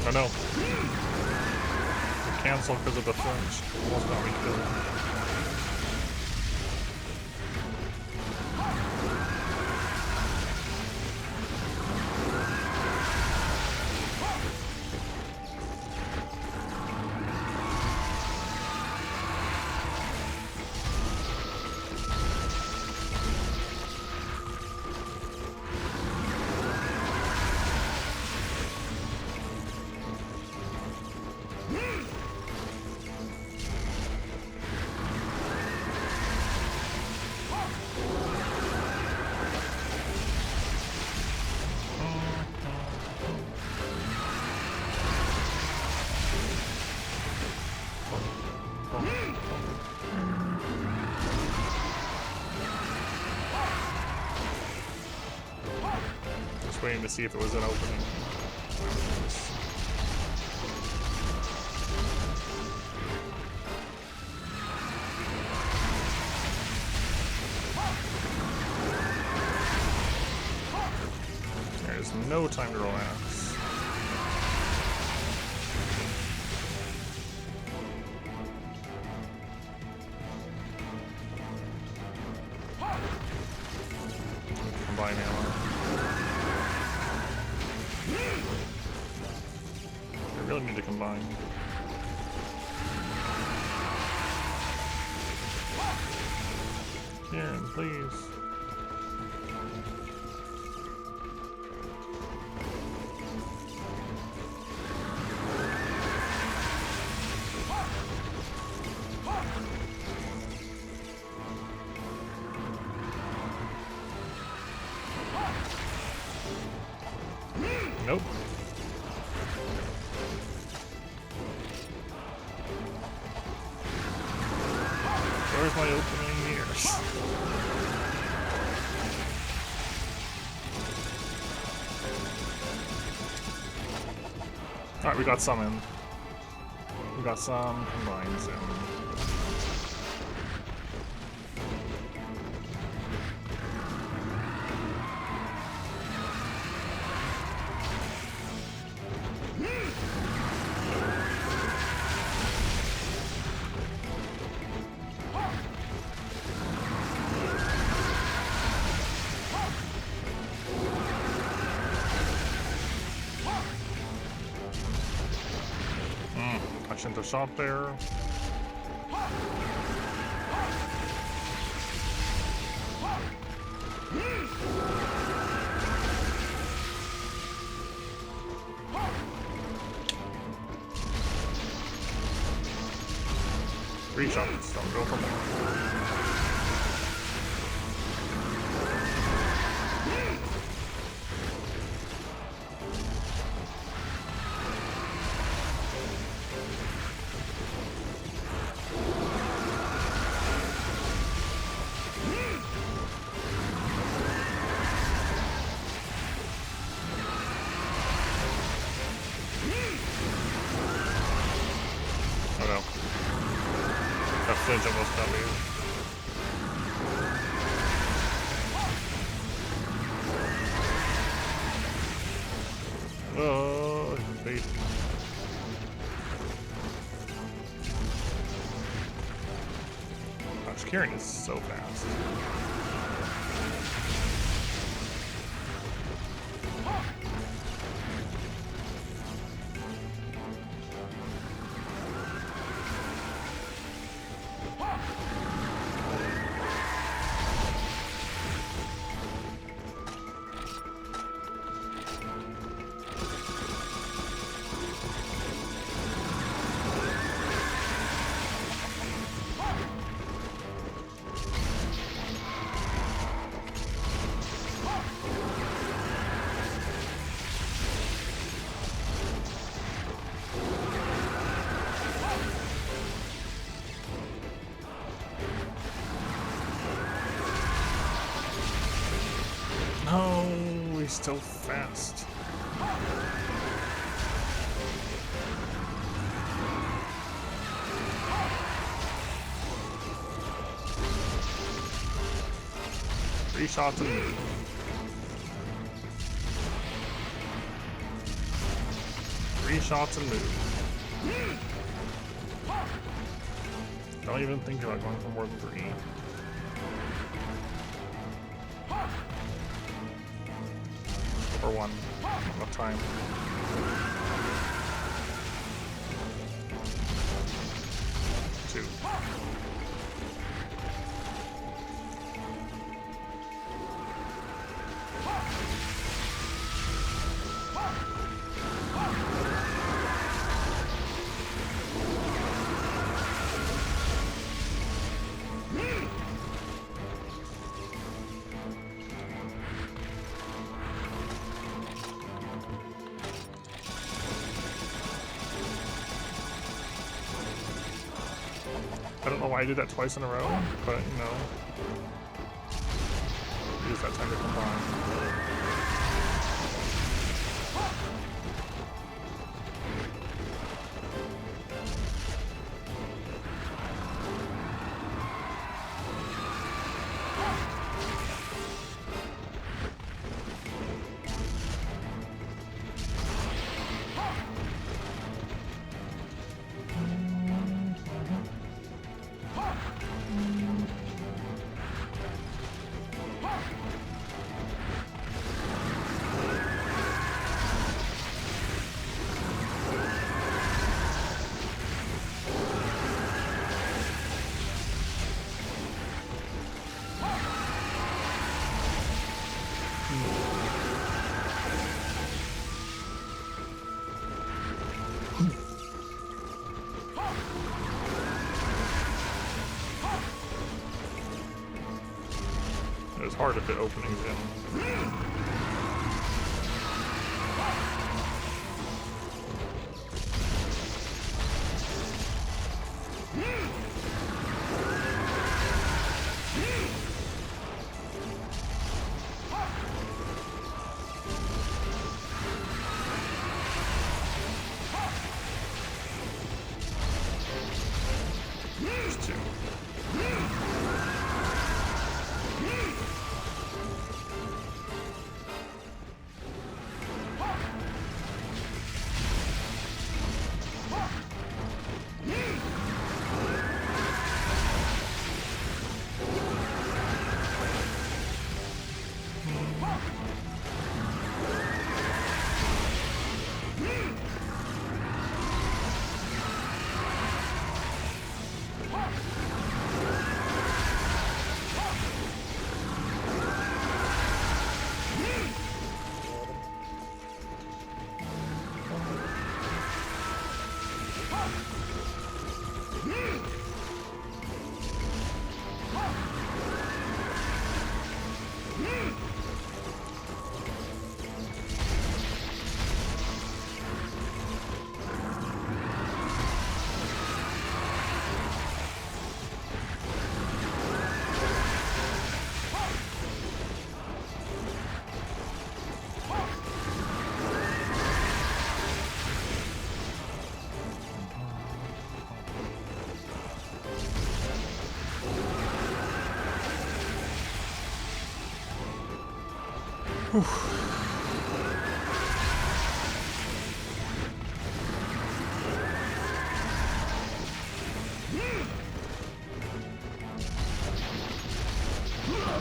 Oh no. Cancel because of the flinch. Almost got me killed. waiting to see if it was an opening. There's no time to relax. Combine ammo. I really need to combine. Kieran, please. Nope. Where's my opening here? Alright, we got some in. We got some combines in. I shouldn't have shot there. Three shots, don't go for more. Oh no. That flinch almost got me. Oh, bait. Gosh, Kieran is so fast. No, he's so fast. Three shots and move. Three shots and move. Don't even think about going for more than three. Or one. Not enough time. Two. I don't know why I did that twice in a row, but you know, use that time to combine. as hard if it openings in. There's two.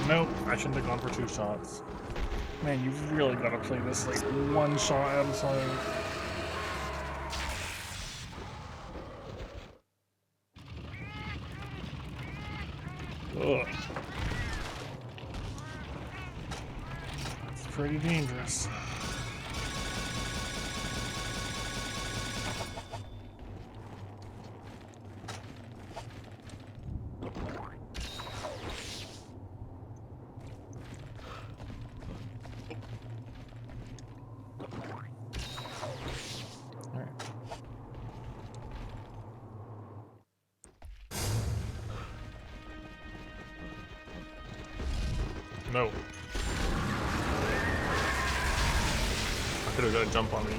Nope, I shouldn't have gone for 2 shots. Man, you've really got to play this like 1 shot at a time. Ugh. It's pretty dangerous. No. I could have got a jump on me.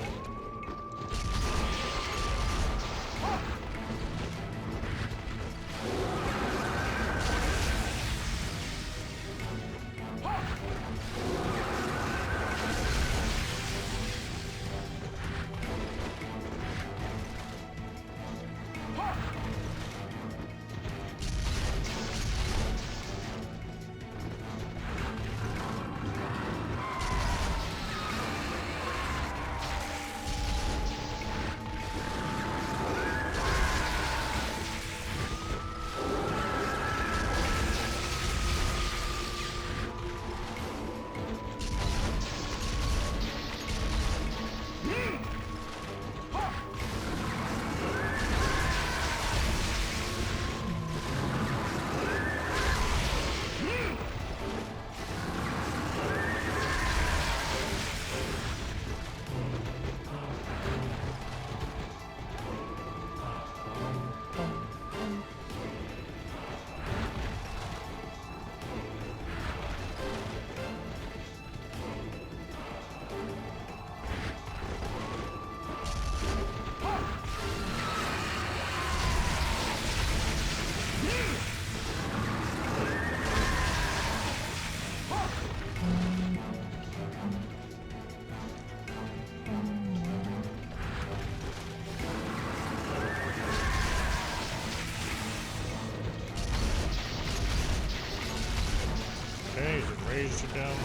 Okay, just raise it down.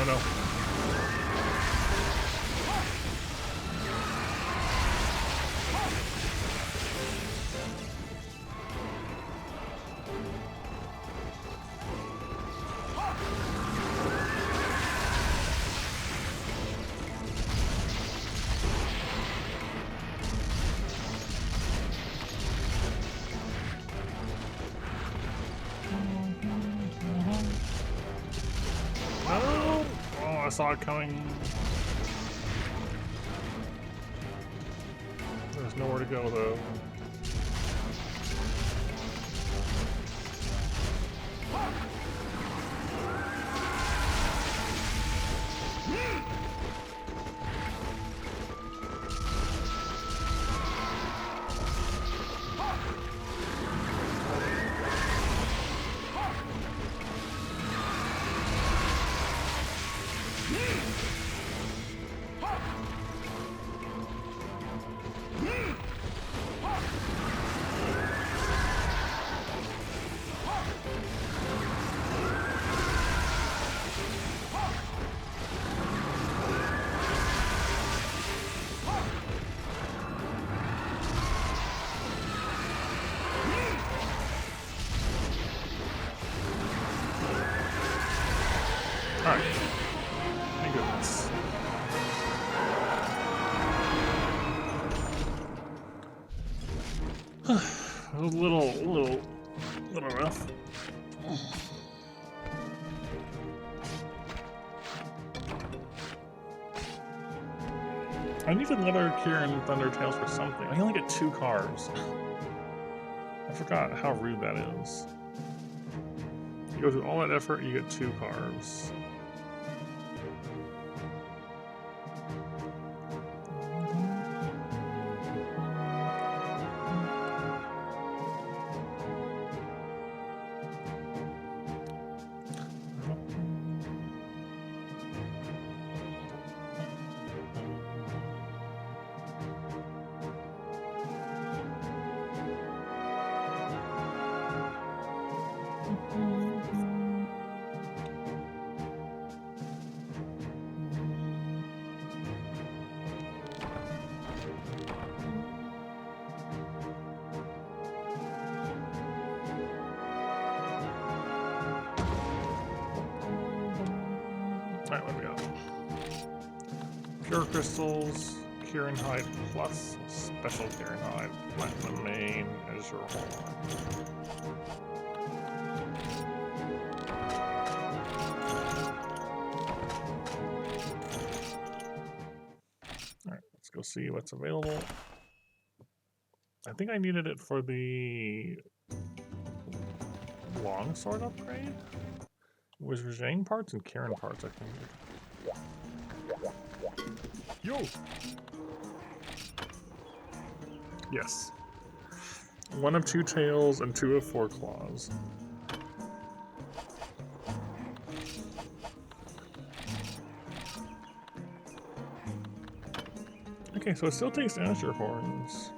no. No! Oh, I saw it coming. There's nowhere to go, though. Alright. Thank goodness. It was a little rough. I need another Kieran Thundertails for something. I only get 2 cars. I forgot how rude that is. You go through all that effort, you get 2 cars. Alright, what do we got? Pure Crystals, Kieran Hide Plus, Special Kieran Hide, Platinum Main, Azure Horn. Alright, let's go see what's available. I think I needed it for the longsword upgrade. It was Zhang parts and Kieran parts, I think. Yo! Yes. 1 of 2 tails and 2 of 4 claws. Okay, so it still takes Azure Horns.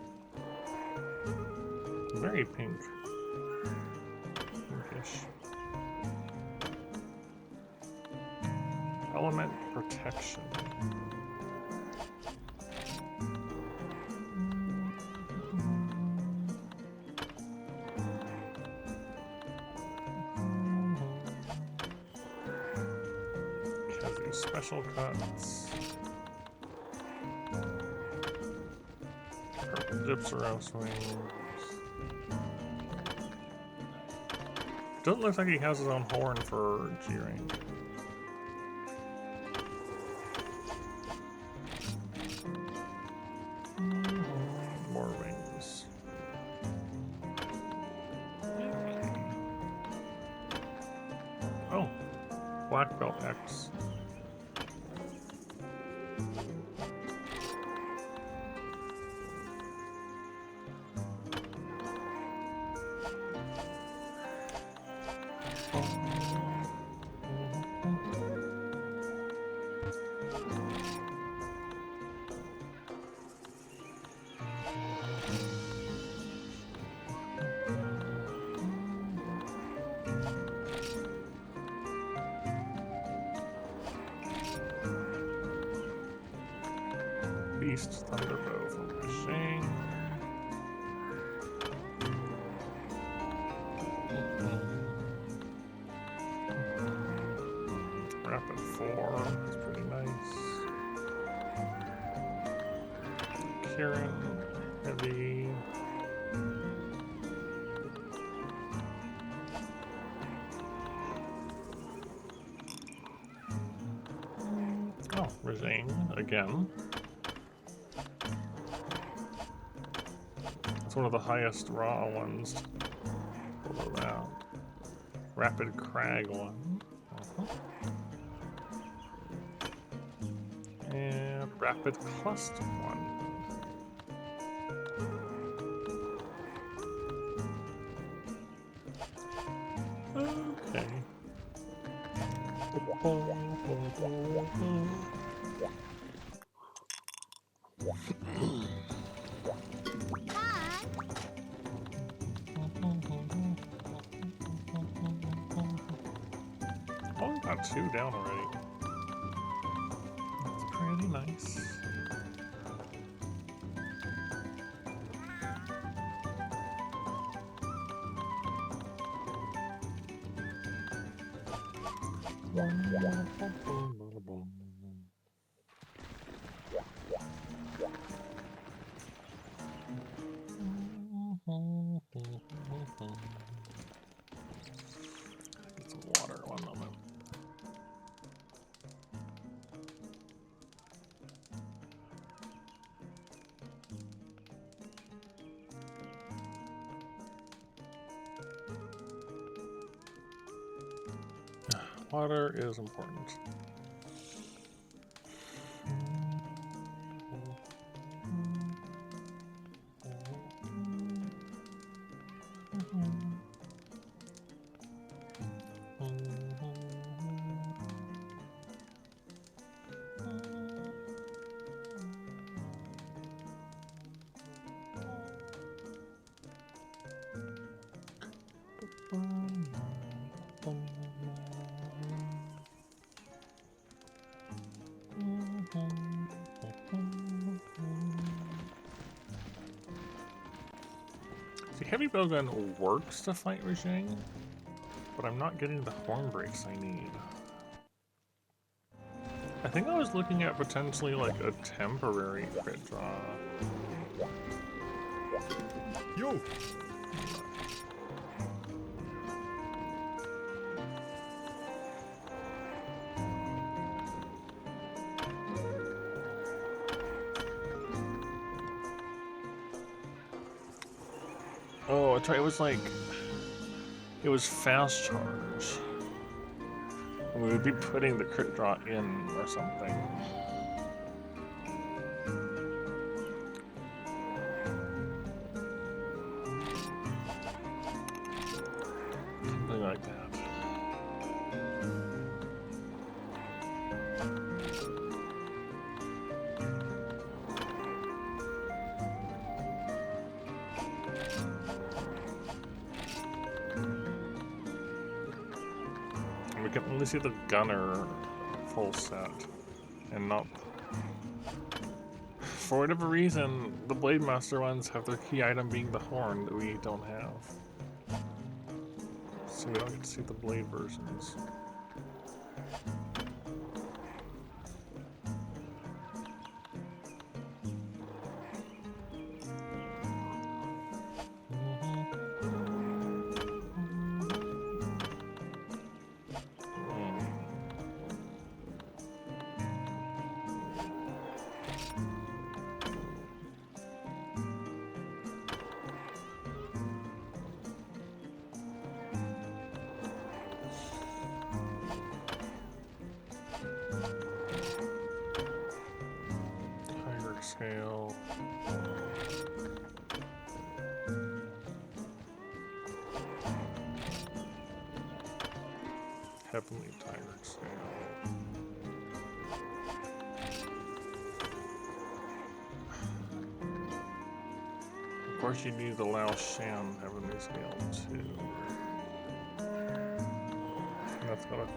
Very pink. Pinkish. Element Protection. Kazu Special Cuts. Purple Gypsaro Swings. Doesn't look like he has his own horn for G-Rank. More wings. Oh, Black Belt X. Beast Thunderbow from Fishing. Rapid 4 is pretty nice. Kieran, heavy. Oh, Regine again. It's one of the highest raw ones. Below that. Rapid Crag one. And Rapid Cluster one. Okay. Oh, we got 2 down already. That's pretty nice. Get some water, 1 moment. Water is important. See, Heavy Bowgun works to fight Regine, but I'm not getting the horn breaks I need. I think I was looking at potentially like a temporary crit draw. Yo! Oh, that's right, it was like... It was fast charge. And we would be putting the crit draw in or something. Something like that. And we can only see the gunner full set, and not... For whatever reason, the Blade Master ones have their key item being the horn that we don't have. So we don't get to see the blade versions. Scale. Heavenly Tiger Scale. Of course, you need the Lao Shan Heavenly Scale too. And that's gotta.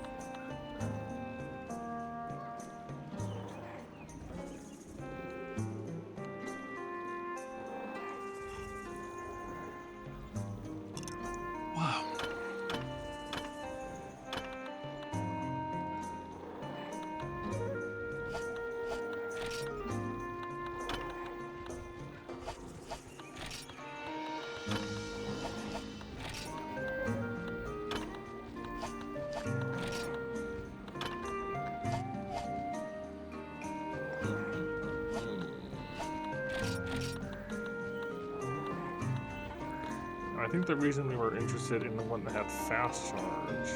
think the reason we were interested in the one that had fast charge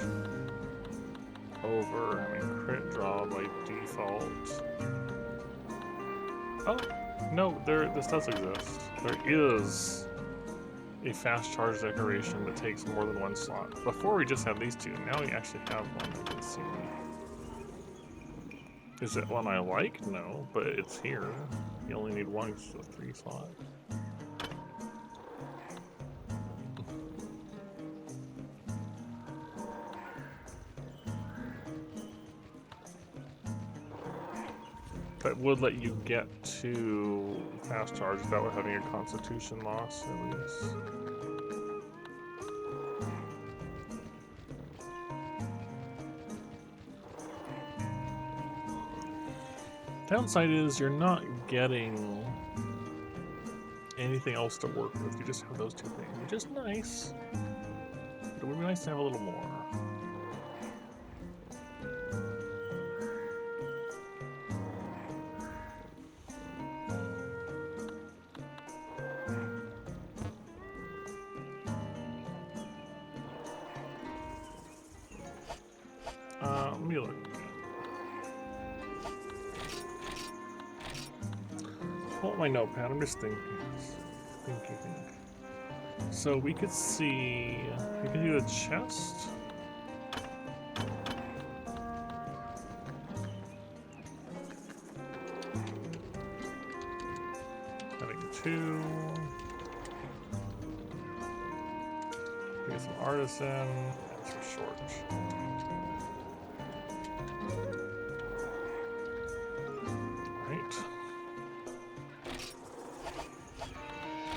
over having crit draw by default. Oh, no, this does exist. There is a fast charge decoration that takes more than one slot. Before we just had these two, now we actually have one that can see. Is it one I like? No, but it's here. You only need one, so 3 slot. That would let you get to fast charge without having a constitution loss, at least. Downside is you're not getting anything else to work with. You just have those 2 things, which is nice. But it would be nice to have a little more. Let me look. Hold my notepad, I'm just thinking. Think. So we could see, we could do the chest. Having 2. We get some artisan, and some short.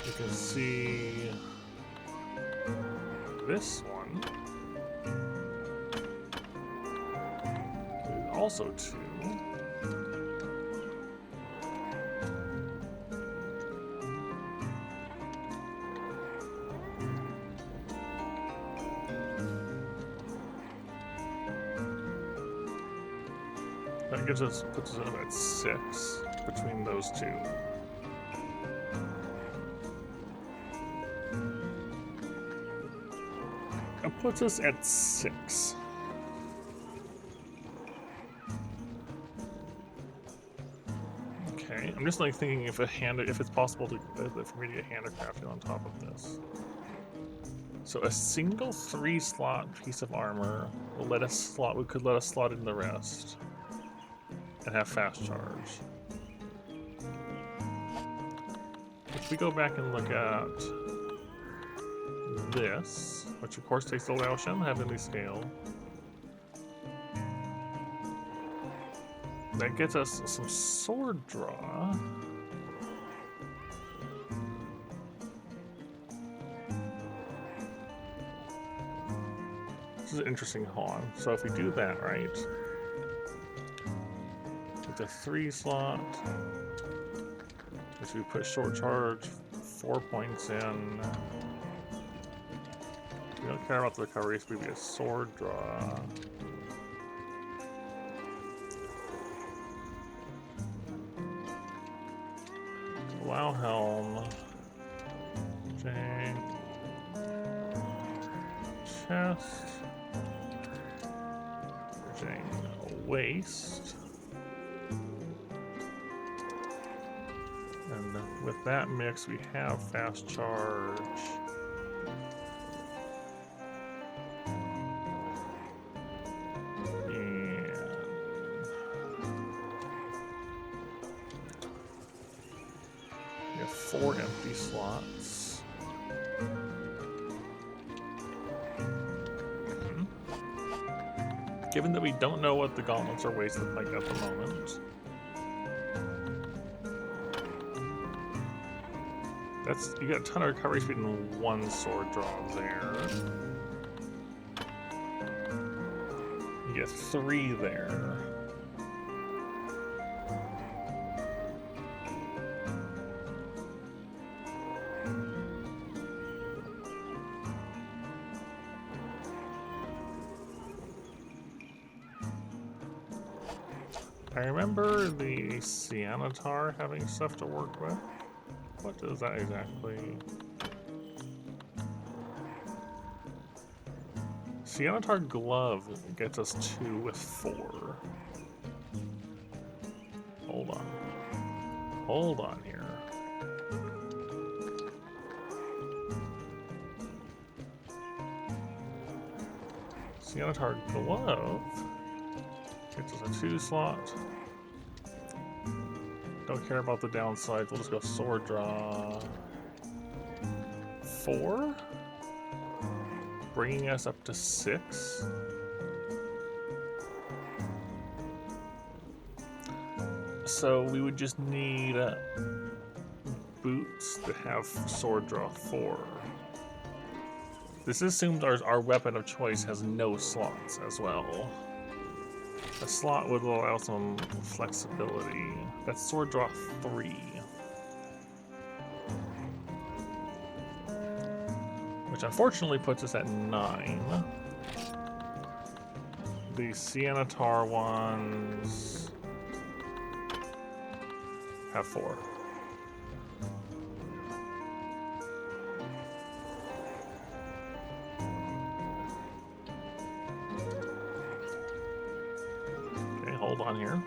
You can see this one is also 2. That puts us at 6 between those 2. That puts us at 6. Okay, I'm just like thinking if it's possible for me to get handicrafted on top of this. So a single 3-slot piece of armor will let us slot. We could let us slot in the rest and have fast charge. If we go back and look at this, which of course takes the Lao Shen Heavenly Scale, that gets us some sword draw. This is an interesting haul. So if we do that right, with a 3-slot, which we put short charge, 4 points in. We don't care about the recovery, so we get a sword draw. Wow, helm. Jane. Chest. Jane. Waist. And with that mix, we have fast charge. We have 4 empty slots. Given that we don't know what the gauntlets or weights look like at the moment, you got a ton of recovery speed and 1 sword draw there. You get 3 there. I remember the Cyanotar having stuff to work with. What does that exactly? Sianatar Glove gets us 2 with 4. Hold on. Hold on here. Sianatar Glove gets us a 2 slot. Don't care about the downside. We'll just go sword draw. 4? Bringing us up to 6. So we would just need boots that have sword draw 4. This assumes our weapon of choice has no slots as well. A slot would allow some flexibility. That's sword draw 3. Which unfortunately puts us at 9. The Sianatar ones have 4. Okay, hold on here.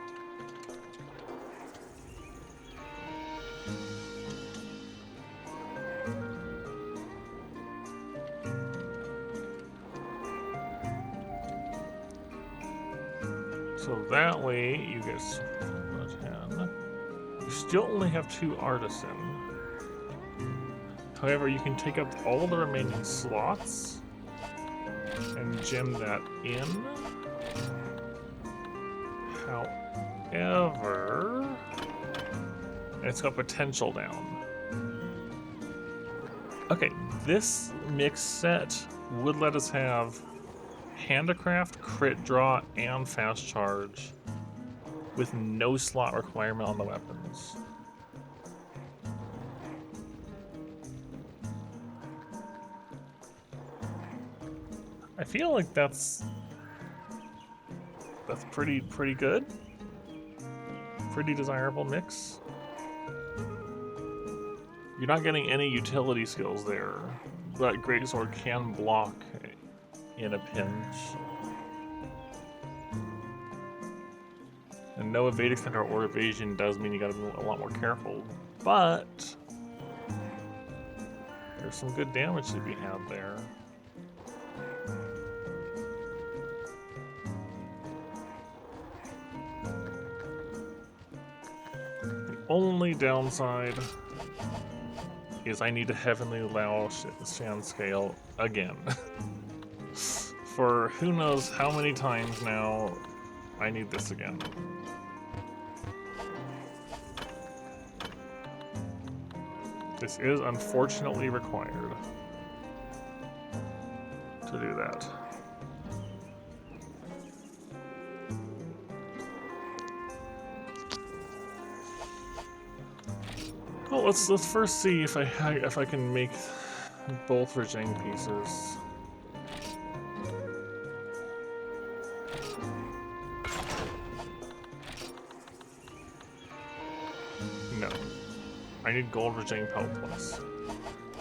So that way you get 10. You still only have 2 artisan. However, you can take up all the remaining slots and gem that in. However, it's got potential down. Okay, this mix set would let us have handicraft, crit draw, and fast charge with no slot requirement on the weapons. I feel like that's pretty good. Pretty desirable mix. You're not getting any utility skills there, but Greatsword can block in a pinch. And no evade extender or evasion does mean you gotta be a lot more careful, but there's some good damage to be had there. The only downside is I need a Heavenly Lao Shan scale again. For who knows how many times now, I need this again. This is unfortunately required to do that. Well, let's first see if I can make both Rajang pieces. No. I need gold Rajang Pelt Plus.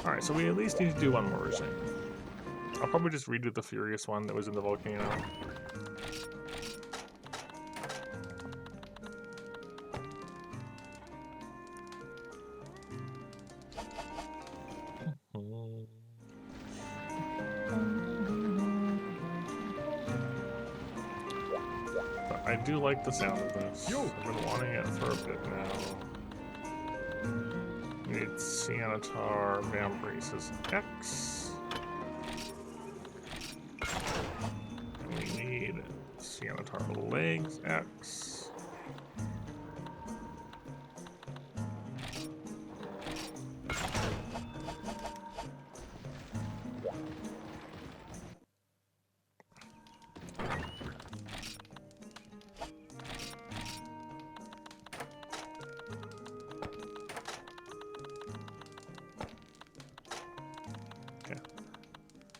Alright, so we at least need to do one more Rajang. I'll probably just redo the Furious one that was in the volcano. But I do like the sound of this. I've been wanting it for a bit now. We need Sianatar Vambraces X. We need Sianatar Legs X.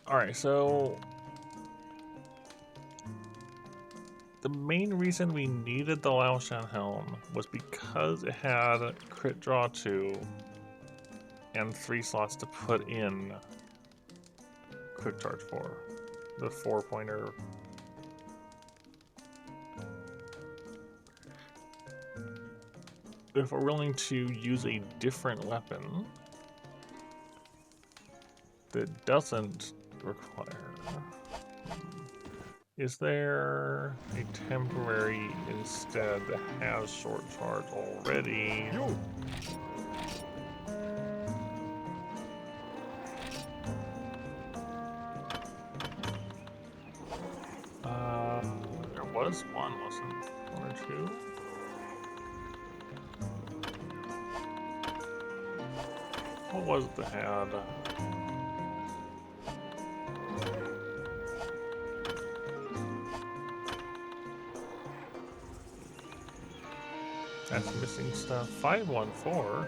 Alright, so the main reason we needed the Laoshan Helm was because it had crit draw 2 and 3 slots to put in quick charge 4. the 4-pointer. If we're willing to use a different weapon that doesn't require... Is there a temporary instead that has short charge already? There was one, wasn't there? One or two? What was it that had? That's missing stuff. 514.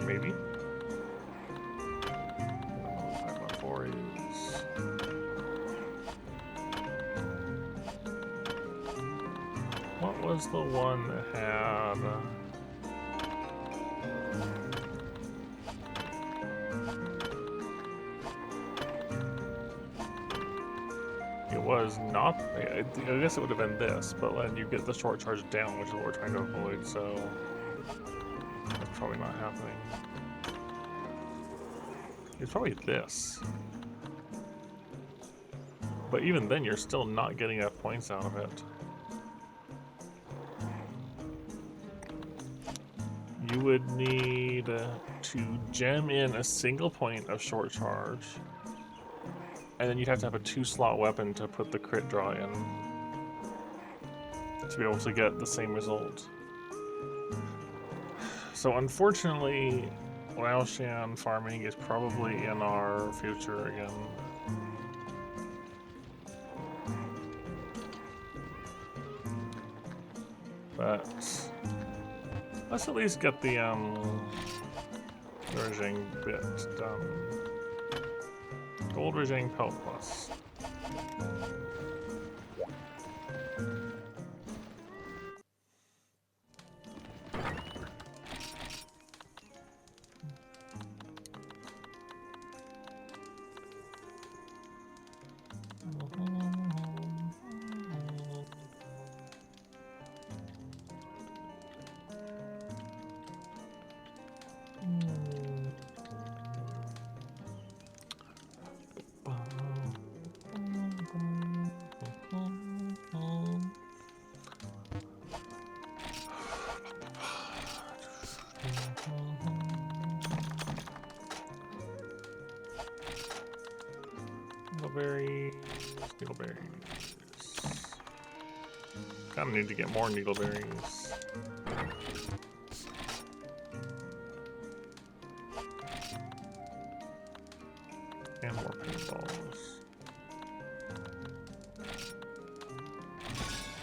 Maybe. I don't know what 514 is. What was the one that had? It was not. I guess it would have been this, but then you get the short charge down, which is what we're trying to avoid. So that's probably not happening. It's probably this. But even then, you're still not getting enough points out of it. You would need to gem in a single point of short charge, and then you'd have to have a 2-slot weapon to put the crit draw in to be able to get the same result. So unfortunately, Laoshan farming is probably in our future again. But let's at least get the Rajang bit done. Gold Rajang Pelt Plus. Needleberries. Kinda need to get more needleberries. And more paintballs.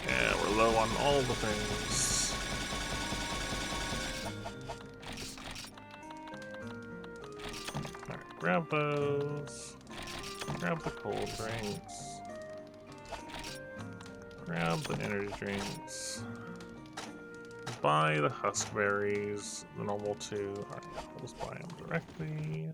Yeah, we're low on all the things. Alright, grab those. Grab the cold drinks. Grab the energy drinks. Buy the husk berries, the normal 2. Alright, I'll just buy them directly.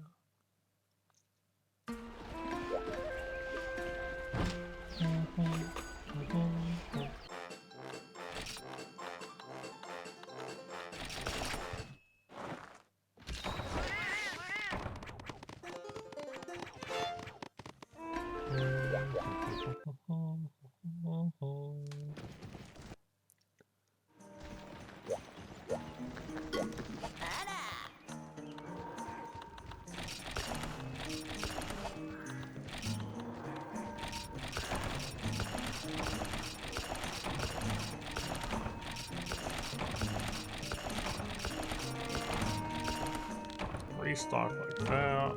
Restock like that.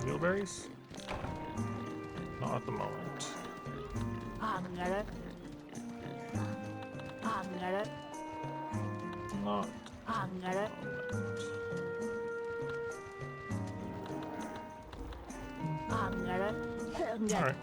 Wheelberries? Not at the moment. Not. Alright.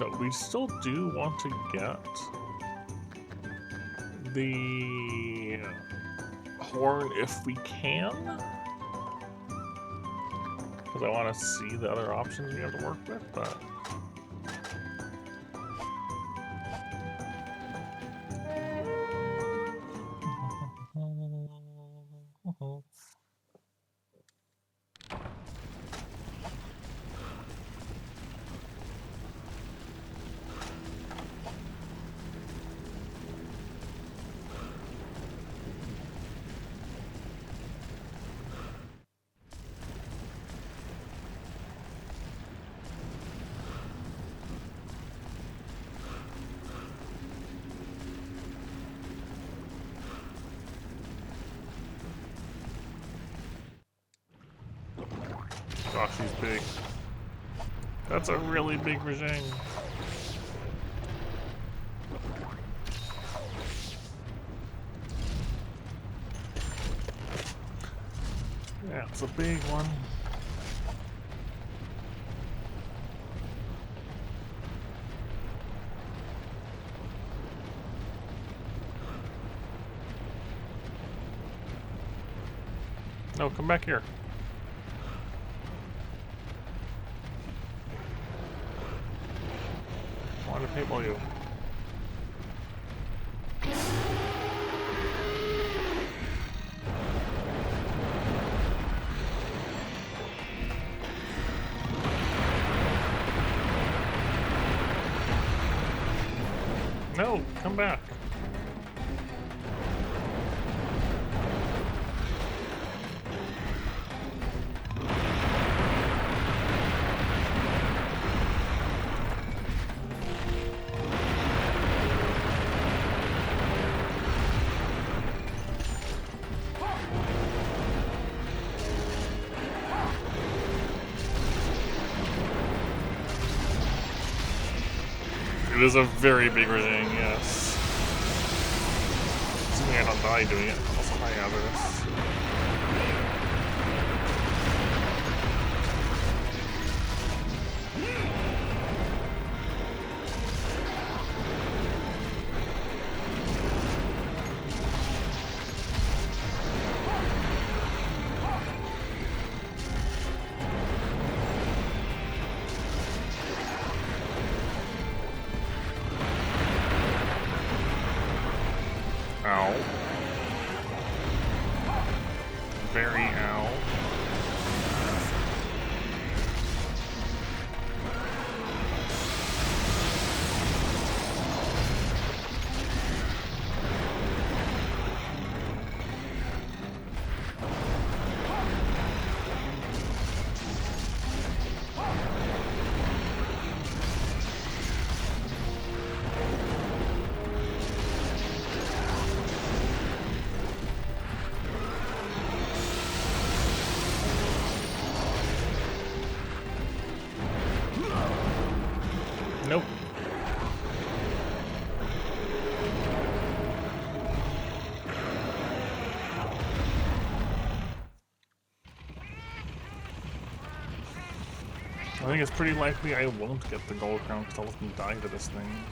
So we still do want to get the horn if we can, because I want to see the other options we have to work with, but gosh, he's big. That's a really big regime. Yeah, it's a big one. No, come back here. I want to paintball you. No, come back. It is a very big regime, yes. Assuming I don't die doing it, also high hazardous. Ow. Very ow. Nope. I think it's pretty likely I won't get the gold crown because I'll let them die to this thing.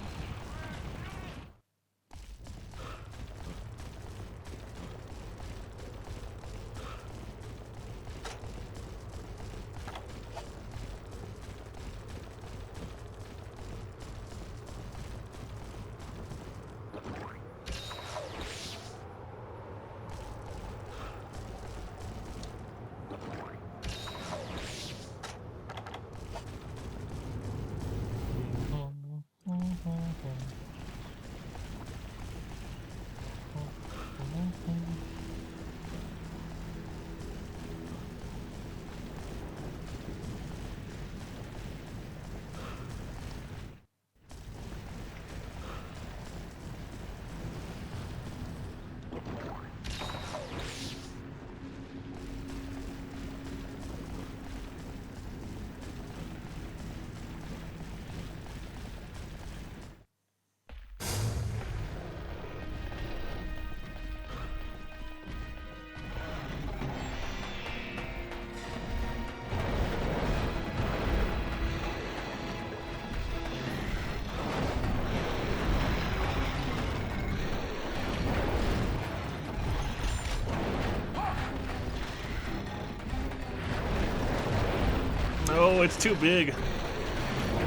Oh, it's too big.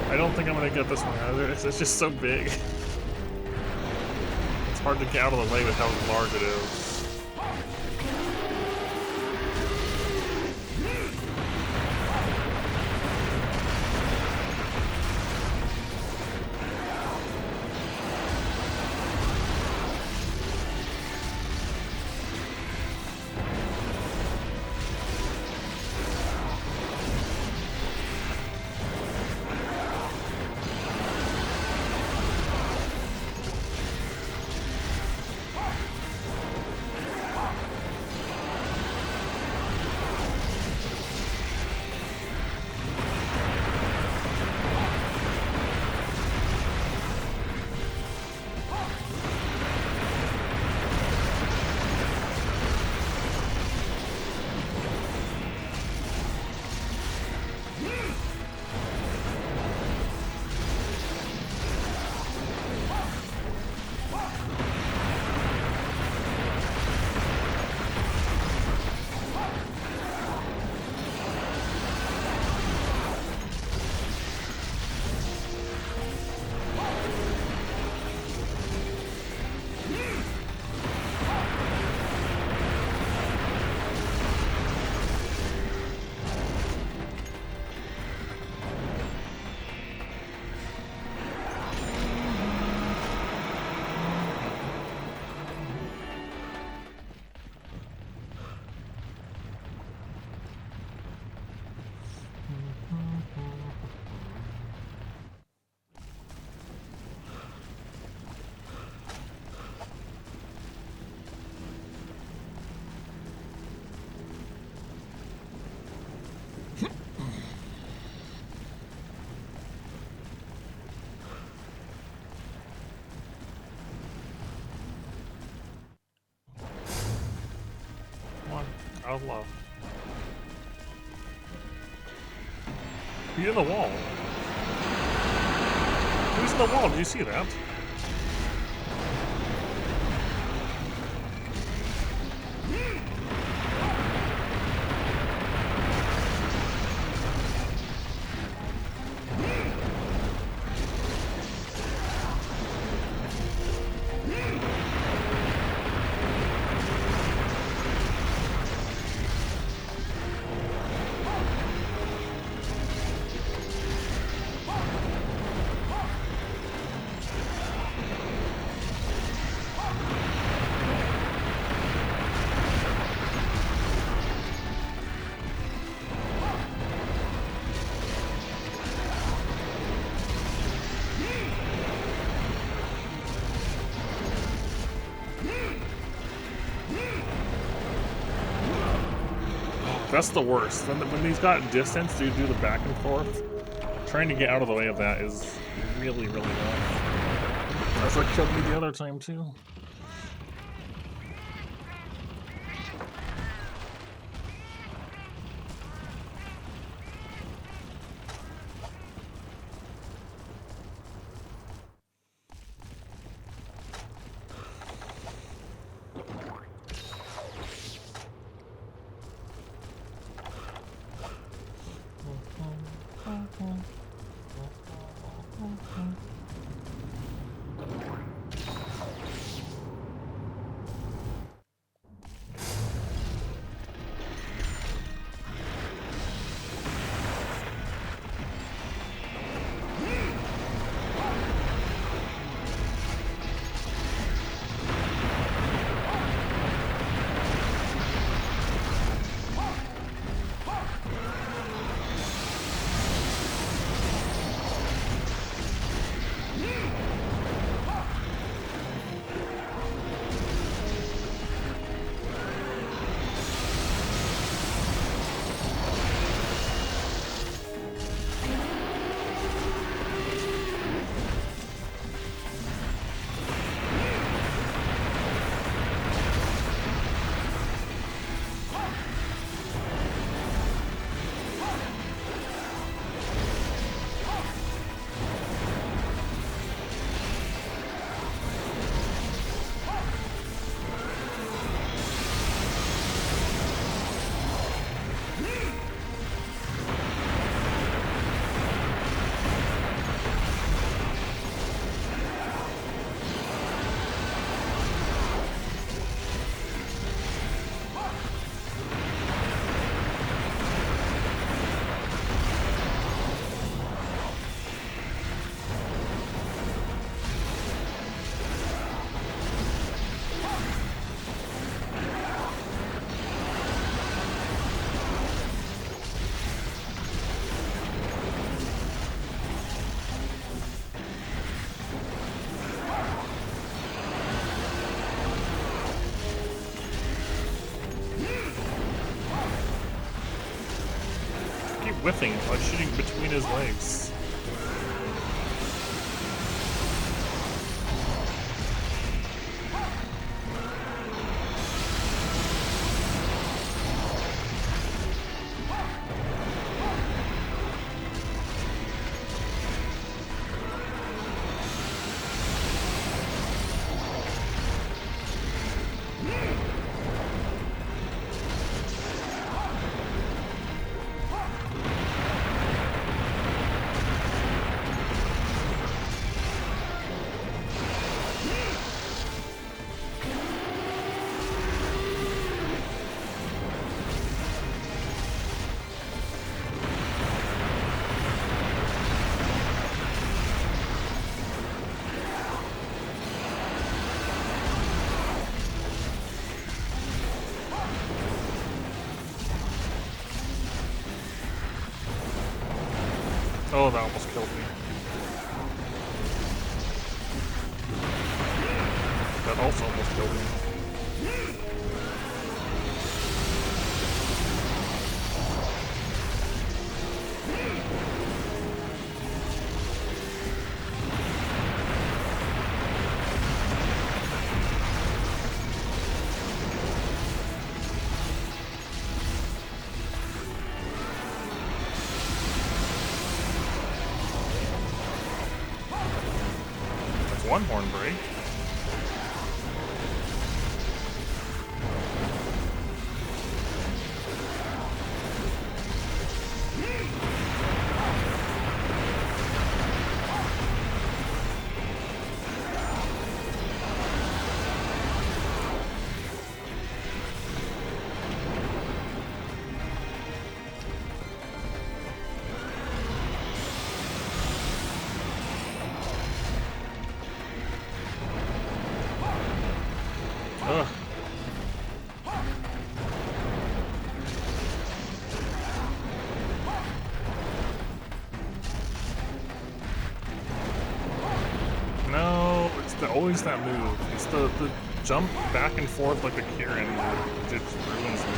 I don't think I'm gonna get this one either. It's just so big. It's hard to get out of the way with how large it is. Out of love. He's in the wall. Who's in the wall? Did you see that? That's the worst. When he's got distance to do the back and forth, trying to get out of the way of that is really, really rough. That's what killed me the other time, too. whiffing by shooting between his legs. Oh, that almost killed me. That also almost killed me. One horn break. Ugh. No, it's always that move. It's the jump back and forth like a Kieran move. It just ruins me.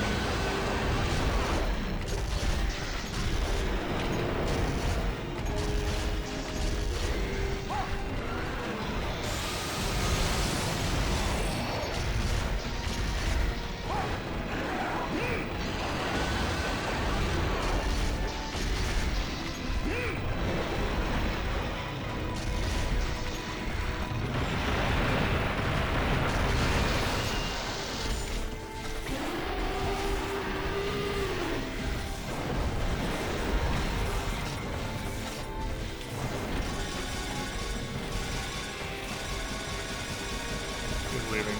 He's leaving.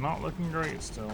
Not looking great still.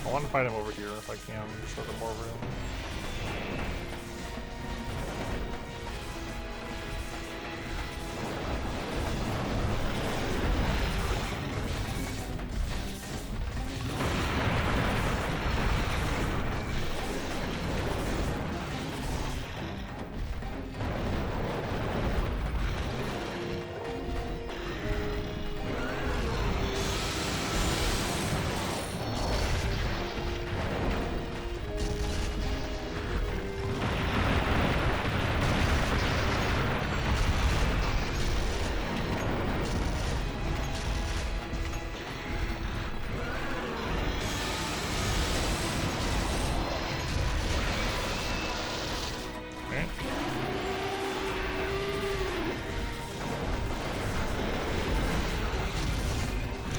I want to fight him over here if I can, just for the more room.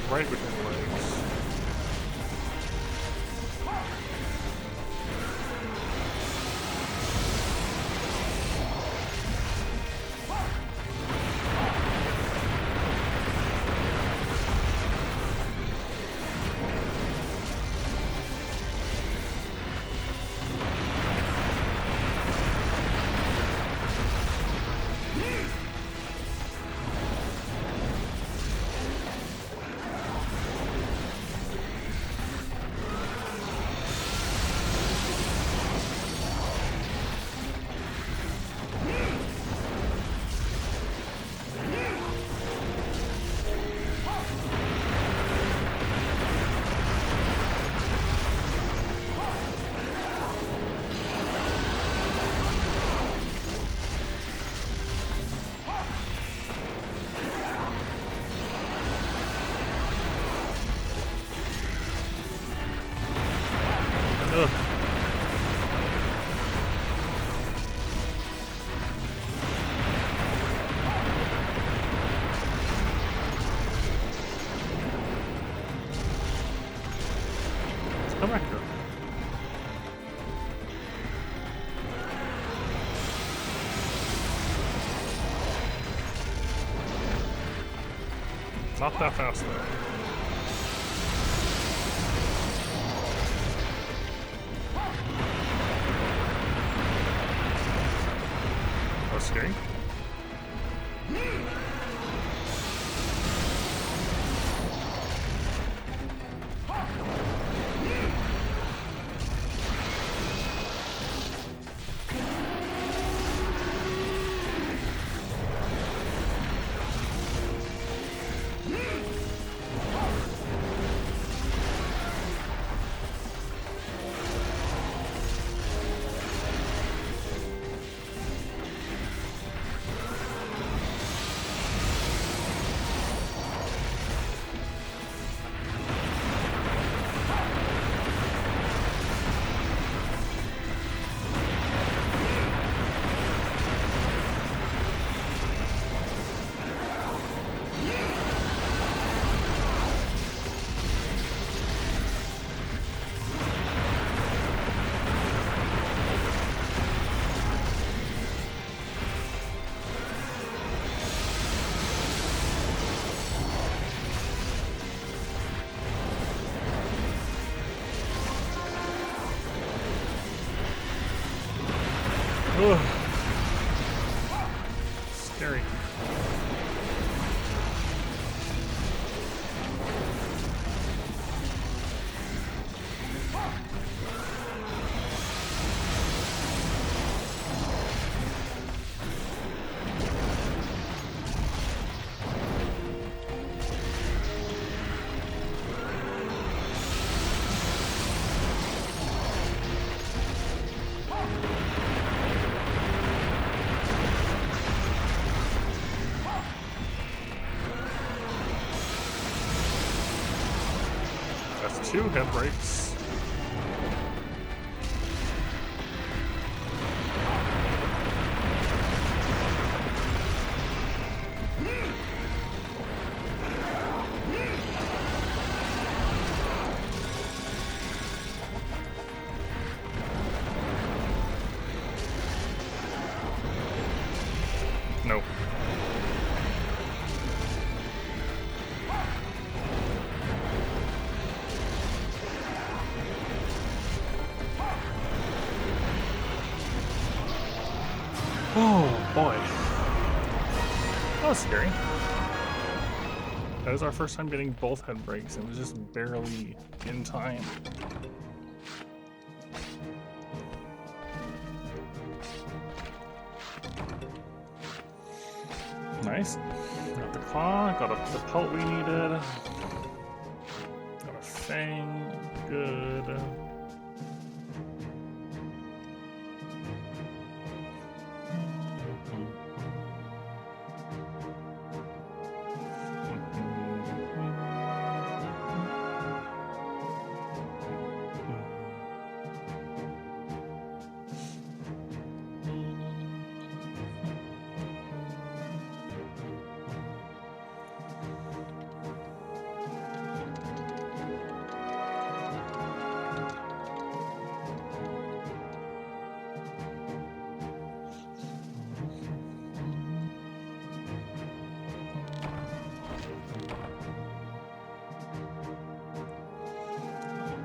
Right between the legs. Ugh. Let's come back here. Not that fast though. That was scary. Ugh. Scary. That's 2 head breaks. No. Oh boy. That was scary. That was our first time getting both head breaks. It was just barely in time. Nice. Got the claw, got the pelt we needed. Got a fang. Good.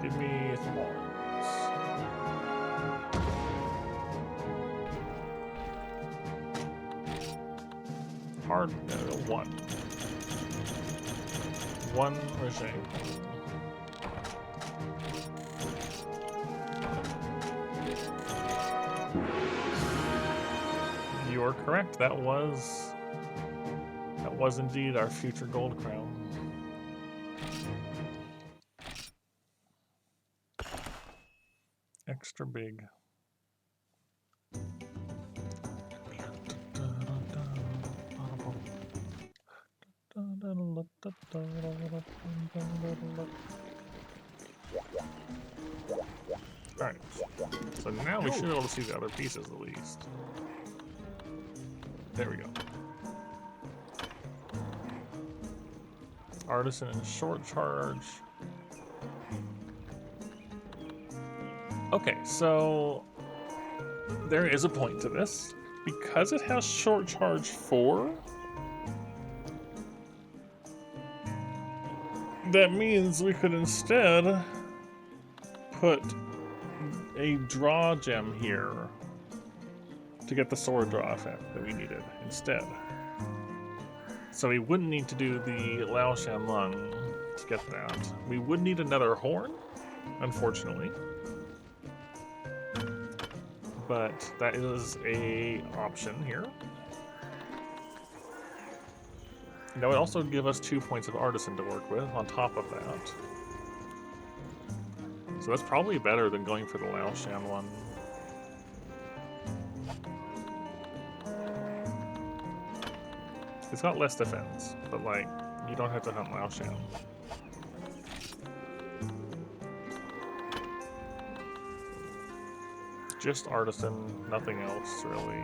Give me thorns. Hard 1. 1 regime. You are correct. That was indeed our future gold crown. Extra big. Alright. So now we should be able to see the other pieces at least. There we go. Artisan and short charge. Okay, so there is a point to this. Because it has short charge 4, that means we could instead put a draw gem here to get the sword draw effect that we needed instead. So we wouldn't need to do the Lao Shan Lung to get that. We would need another horn, unfortunately. But that is a option here. That would also give us 2 points of Artisan to work with on top of that. So that's probably better than going for the Lao Shan one. It's got less defense, but like, you don't have to hunt Lao Shan. Just Artisan, nothing else really.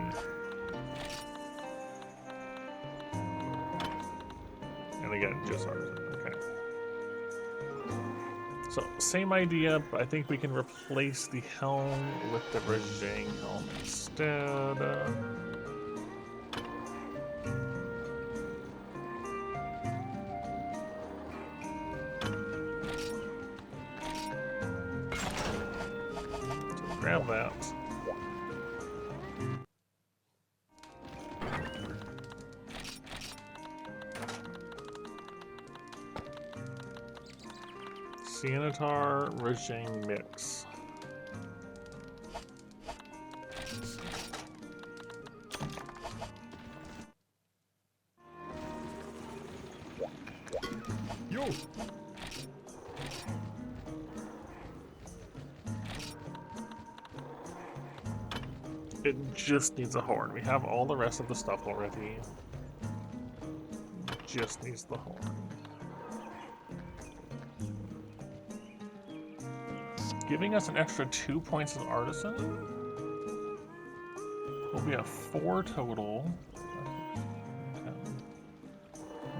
And again, just Artisan, okay. So, same idea, but I think we can replace the helm with the Rajang helm instead. So grab that. Sienitar Rajang mix. Yo! It just needs a horn. We have all the rest of the stuff already. It just needs the horn. Giving us an extra 2 points of Artisan. We'll be at 4 total.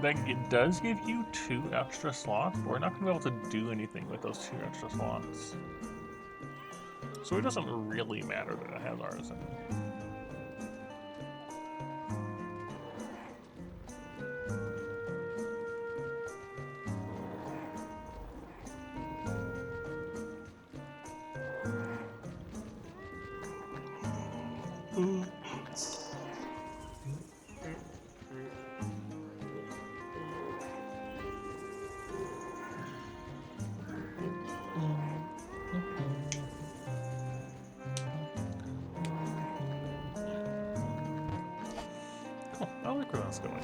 That it does give you 2 extra slots, but we're not going to be able to do anything with those 2 extra slots. So it doesn't really matter that it has Artisan. Cool. I like where that's going.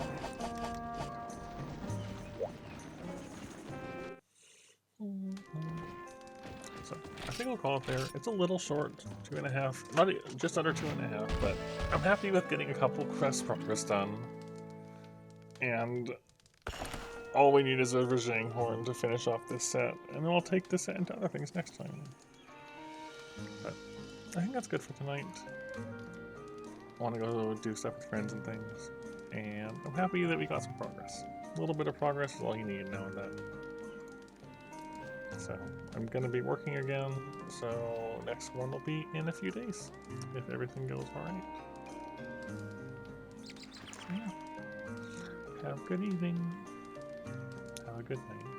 So I think we'll call it there. It's a little short, 2.5, not just under 2.5, but I'm happy with getting a couple quest progress done. And all we need is a Rajang horn to finish off this set, and then we'll take this set into other things next time. But I think that's good for tonight. I want to go do stuff with friends and things, and I'm happy that we got some progress. A little bit of progress is all you need now and then. So I'm going to be working again, so next one will be in a few days, if everything goes alright. So yeah, have a good evening, have a good night.